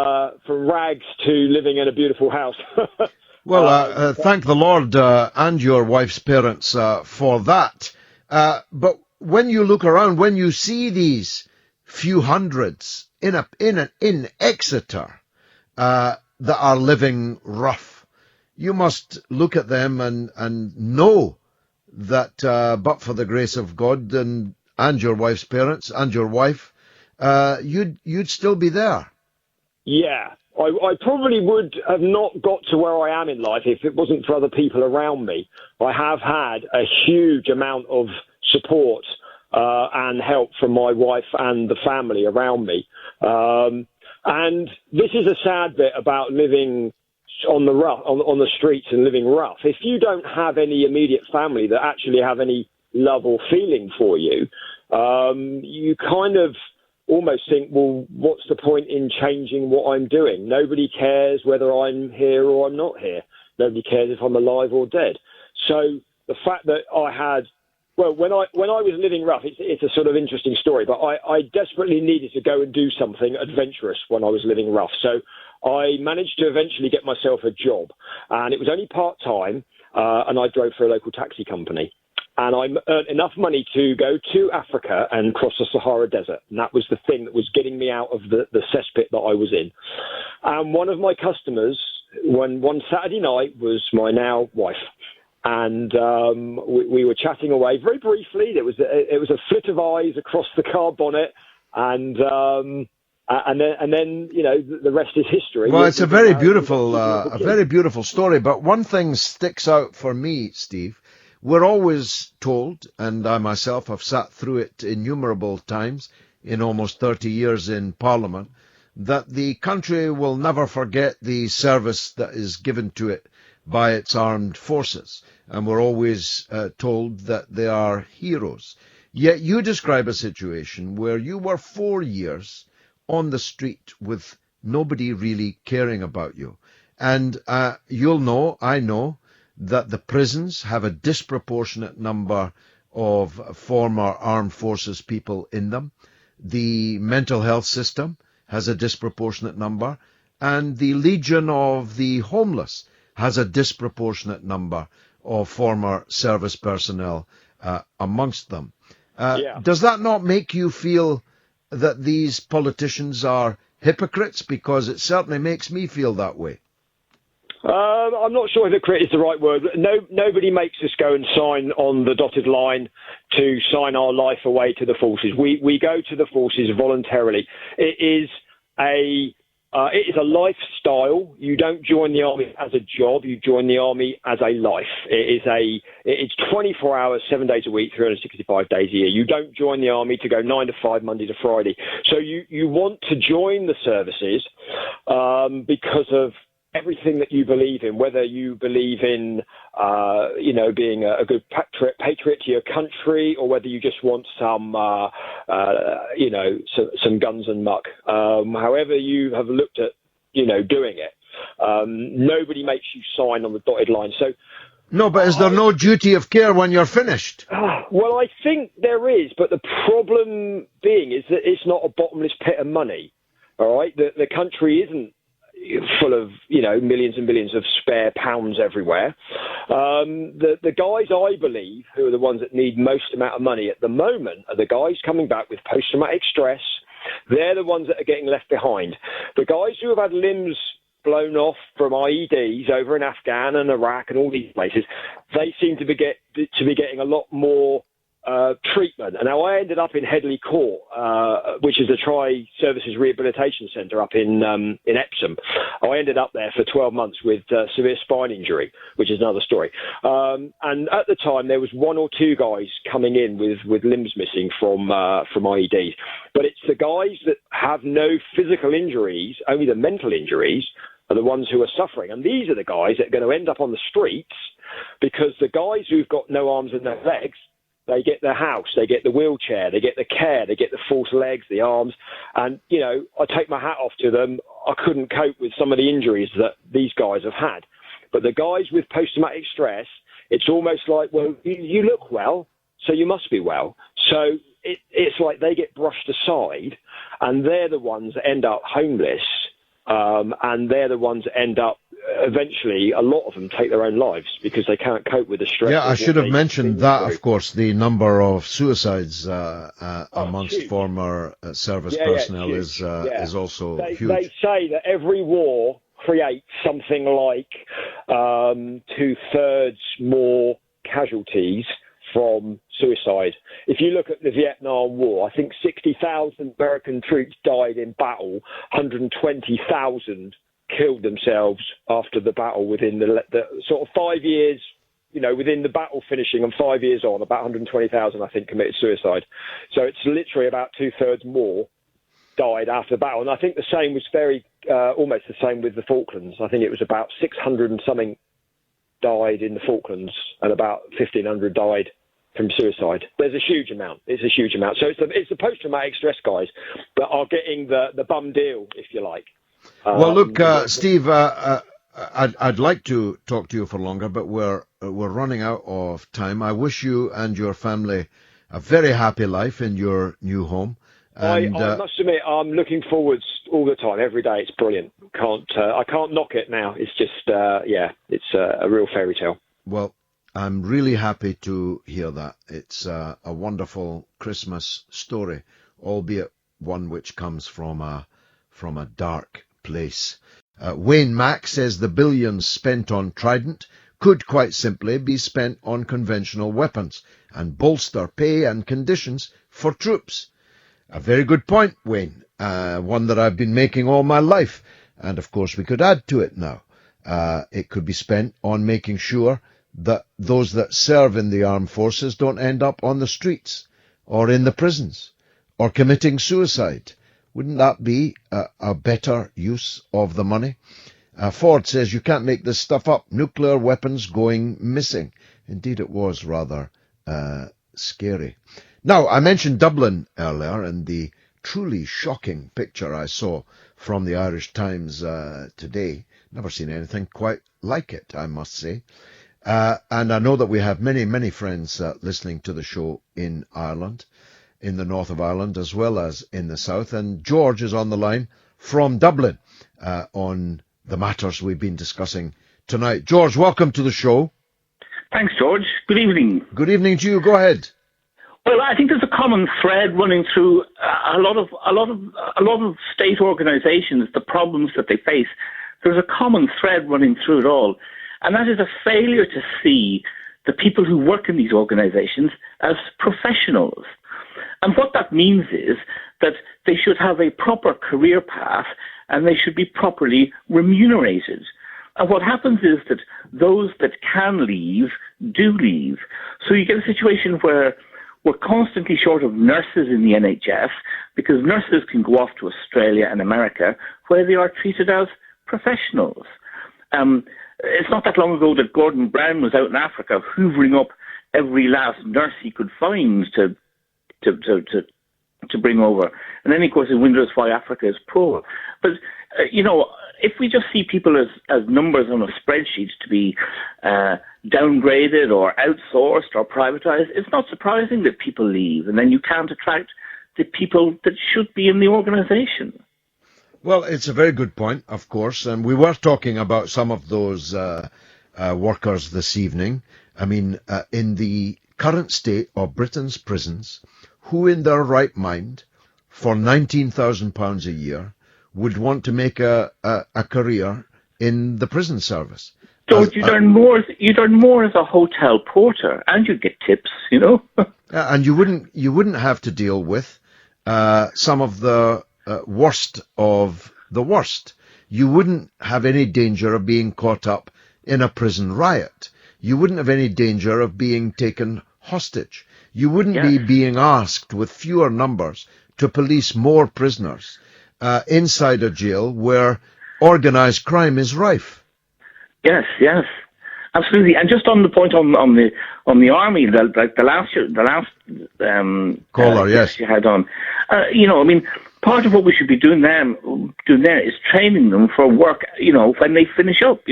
rags to living in a beautiful house. Well, thank the Lord and your wife's parents for that. But when you look around, when you see these few hundreds in Exeter that are living rough, you must look at them and know that but for the grace of God and your wife's parents and your wife, you'd still be there. Yeah, I probably would have not got to where I am in life if it wasn't for other people around me. I have had a huge amount of support and help from my wife and the family around me. And this is a sad bit about living on the streets and living rough. If you don't have any immediate family that actually have any love or feeling for you, you kind of almost think, well, what's the point in changing what I'm doing? Nobody cares whether I'm here or I'm not here. Nobody cares if I'm alive or dead. So the fact that I had, well, when I was living rough, it's a sort of interesting story, but I desperately needed to go and do something adventurous when I was living rough. So I managed to eventually get myself a job, and it was only part-time, and I drove for a local taxi company. And I earned enough money to go to Africa and cross the Sahara Desert. And that was the thing that was getting me out of the cesspit that I was in. And one of my customers, one Saturday night, was my now wife. And we were chatting away very briefly. It was a flit of eyes across the car bonnet. And then, you know, the rest is history. Well, it's a very beautiful story. But one thing sticks out for me, Steve. We're always told, and I myself have sat through it innumerable times in almost 30 years in Parliament, that the country will never forget the service that is given to it by its armed forces. And we're always told that they are heroes. Yet you describe a situation where you were 4 years on the street with nobody really caring about you. And you'll know, I know, that the prisons have a disproportionate number of former armed forces people in them. The mental health system has a disproportionate number, and the Legion of the Homeless has a disproportionate number of former service personnel amongst them. Does that not make you feel that these politicians are hypocrites? Because it certainly makes me feel that way. I'm not sure hypocrite is the right word. Nobody makes us go and sign on the dotted line to sign our life away to the forces. We go to the forces voluntarily. It is a lifestyle. You don't join the army as a job. You join the army as a life. It's 24 hours, 7 days a week, 365 days a year. You don't join the army to go 9 to 5, Monday to Friday. So you want to join the services because of everything that you believe in, whether you believe in, being a good patriot to your country, or whether you just want some guns and muck. However you have looked at, doing it, nobody makes you sign on the dotted line. So, no, but is there no duty of care when you're finished? Well, I think there is, but the problem being is that it's not a bottomless pit of money. All right, the country isn't full of, millions and millions of spare pounds everywhere. The guys, I believe, who are the ones that need most amount of money at the moment are the guys coming back with post-traumatic stress. They're the ones that are getting left behind. The guys who have had limbs blown off from IEDs over in Afghan and Iraq and all these places, they seem to be getting a lot more treatment. And now I ended up in Headley Court, which is a Tri-Services Rehabilitation Centre up in Epsom. I ended up there for 12 months with severe spine injury, which is another story. And at the time, there was 1 or 2 guys coming in with limbs missing from IEDs. But it's the guys that have no physical injuries, only the mental injuries, are the ones who are suffering. And these are the guys that are going to end up on the streets, because the guys who've got no arms and no legs, they get the house, they get the wheelchair, they get the care, they get the false legs, the arms. And, I take my hat off to them. I couldn't cope with some of the injuries that these guys have had. But the guys with post-traumatic stress, it's almost like, well, you look well, so you must be well. So it's like they get brushed aside, and they're the ones that end up homeless, and they're the ones that end up, eventually, a lot of them take their own lives because they can't cope with the stress. Yeah, I should have mentioned that, of course, the number of suicides amongst former service personnel is also huge. They say that every war creates something like 2/3 more casualties from suicide. If you look at the Vietnam War, I think 60,000 American troops died in battle, 120,000 killed themselves after the battle within the sort of 5 years, within the battle finishing and 5 years on, about 120,000, I think, committed suicide. So it's literally about 2/3 more died after the battle. And I think the same was almost the same with the Falklands. I think it was about 600 and something died in the Falklands and about 1,500 died from suicide. There's a huge amount. It's a huge amount. So it's the post-traumatic stress guys that are getting the bum deal, if you like. Well, look, Steve, I'd like to talk to you for longer, but we're running out of time. I wish you and your family a very happy life in your new home. And, I must admit, I'm looking forwards all the time, every day. It's brilliant. I can't knock it now. It's just, it's a real fairy tale. Well, I'm really happy to hear that. It's a wonderful Christmas story, albeit one which comes from a dark place. Wayne Mack says the billions spent on Trident could quite simply be spent on conventional weapons and bolster pay and conditions for troops. A very good point, Wayne, one that I've been making all my life. And, of course, we could add to it now. It could be spent on making sure that those that serve in the armed forces don't end up on the streets or in the prisons or committing suicide. Wouldn't that be a better use of the money? Ford says you can't make this stuff up. Nuclear weapons going missing. Indeed, it was rather scary. Now, I mentioned Dublin earlier and the truly shocking picture I saw from the Irish Times today. Never seen anything quite like it, I must say. And I know that we have many, many friends listening to the show in Ireland, in the north of Ireland, as well as in the south. And George is on the line from Dublin on the matters we've been discussing tonight. George, welcome to the show. Thanks, George. Good evening. Good evening to you. Go ahead. Well, I think there's a common thread running through a lot of state organisations, the problems that they face. There's a common thread running through it all, and that is a failure to see the people who work in these organisations as professionals. And what that means is that they should have a proper career path and they should be properly remunerated. And what happens is that those that can leave do leave. So you get a situation where we're constantly short of nurses in the NHS because nurses can go off to Australia and America where they are treated as professionals. It's not that long ago that Gordon Brown was out in Africa hoovering up every last nurse he could find to bring over. And then, of course, he wonders why Africa is poor. But, if we just see people as numbers on a spreadsheet to be downgraded or outsourced or privatized, it's not surprising that people leave. And then you can't attract the people that should be in the organization. Well, it's a very good point, of course. And we were talking about some of those workers this evening. I mean, in the current state of Britain's prisons, who in their right mind for £19,000 a year would want to make a career in the prison service? George, you'd earn more as a hotel porter, and you'd get tips, And you wouldn't have to deal with some of the worst of the worst. You wouldn't have any danger of being caught up in a prison riot. You wouldn't have any danger of being taken hostage. You wouldn't be being asked with fewer numbers to police more prisoners inside a jail where organised crime is rife. Yes, absolutely. And just on the point on the army, the last caller, yes, you had on, part of what we should be doing there is training them for work, when they finish up,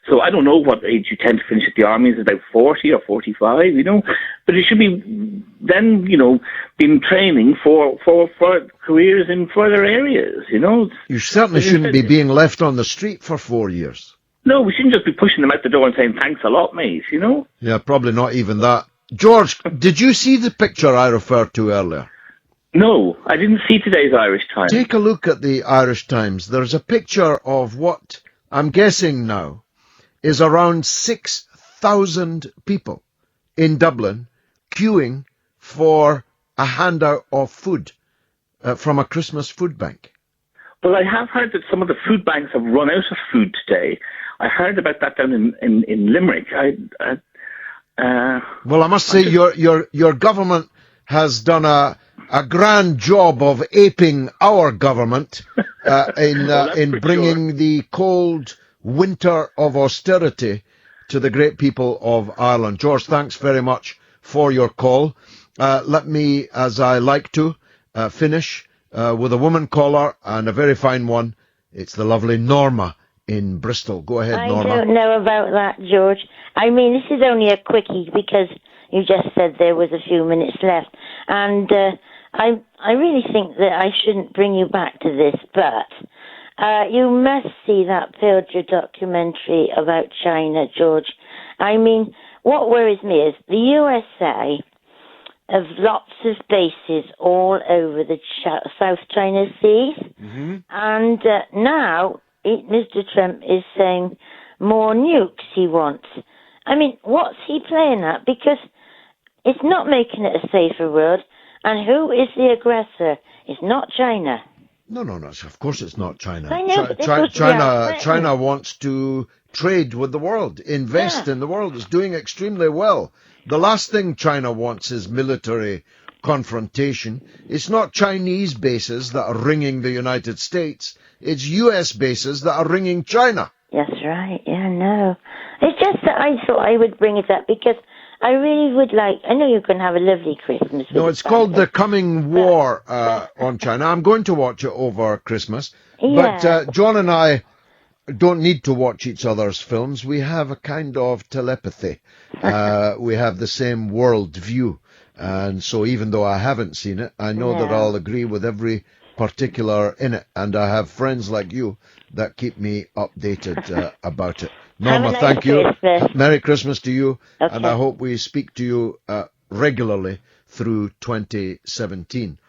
So I don't know what age you tend to finish at the army. Is it about 40 or 45, But it should be then, being training for careers in further areas, You certainly shouldn't be being left on the street for 4 years. No, we shouldn't just be pushing them out the door and saying, thanks a lot, mate, Yeah, probably not even that. George, did you see the picture I referred to earlier? No, I didn't see today's Irish Times. Take a look at the Irish Times. There's a picture of what I'm guessing now is around 6,000 people in Dublin queuing for a handout of food from a Christmas food bank. But I have heard that some of the food banks have run out of food today. I heard about that down in Limerick. Well, I must say your government has done a grand job of aping our government in bringing the cold winter of austerity to the great people of Ireland. George, thanks very much for your call. Let me, as I like to, finish with a woman caller, and a very fine one. It's the lovely Norma in Bristol. Go ahead, Norma. I don't know about that, George. I mean, this is only a quickie because you just said there was a few minutes left. And I really think that I shouldn't bring you back to this, but you must see that Pilger documentary about China, George. I mean, what worries me is the USA have lots of bases all over the South China Sea. Mm-hmm. And now Mr. Trump is saying more nukes he wants. I mean, what's he playing at? Because it's not making it a safer world. And who is the aggressor? It's not China. No. Of course it's not China. I know, China wants to trade with the world, invest in the world. It's doing extremely well. The last thing China wants is military confrontation. It's not Chinese bases that are ringing the United States. It's US bases that are ringing China. That's right. Yeah, no. It's just that I thought I would bring it up because I really would like... I know you can have a lovely Christmas. No, it's called The Coming War on China. I'm going to watch it over Christmas. Yeah. But John and I don't need to watch each other's films. We have a kind of telepathy. We have the same world view. And so even though I haven't seen it, I know that I'll agree with every particular in it. And I have friends like you that keep me updated about it. Norma, thank you. Merry Christmas to you. Okay. And I hope we speak to you regularly through 2017.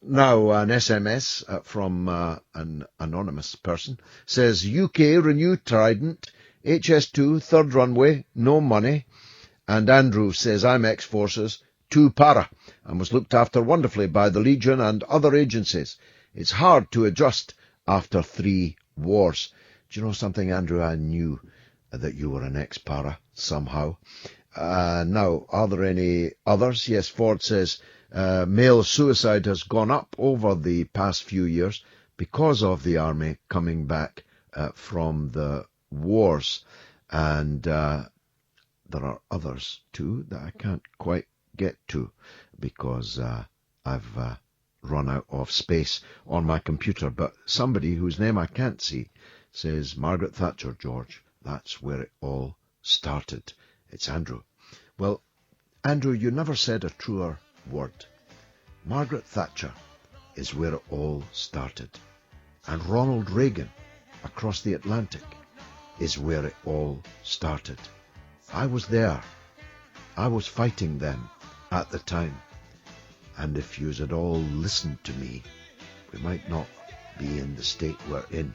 Now, an SMS from an anonymous person says, UK renew Trident, HS2, third runway, no money. And Andrew says, I'm ex-forces, 2 para, and was looked after wonderfully by the Legion and other agencies. It's hard to adjust after 3 wars. Do you know something, Andrew? I knew that you were an ex-para somehow. Now, are there any others? Yes, Ford says, male suicide has gone up over the past few years because of the army coming back from the wars. And there are others too that I can't quite get to because I've run out of space on my computer. But somebody whose name I can't see says, Margaret Thatcher, George, that's where it all started. It's Andrew. Well, Andrew, you never said a truer word. Margaret Thatcher is where it all started. And Ronald Reagan, across the Atlantic, is where it all started. I was there. I was fighting them at the time. And if yous had all listened to me, we might not be in the state we're in.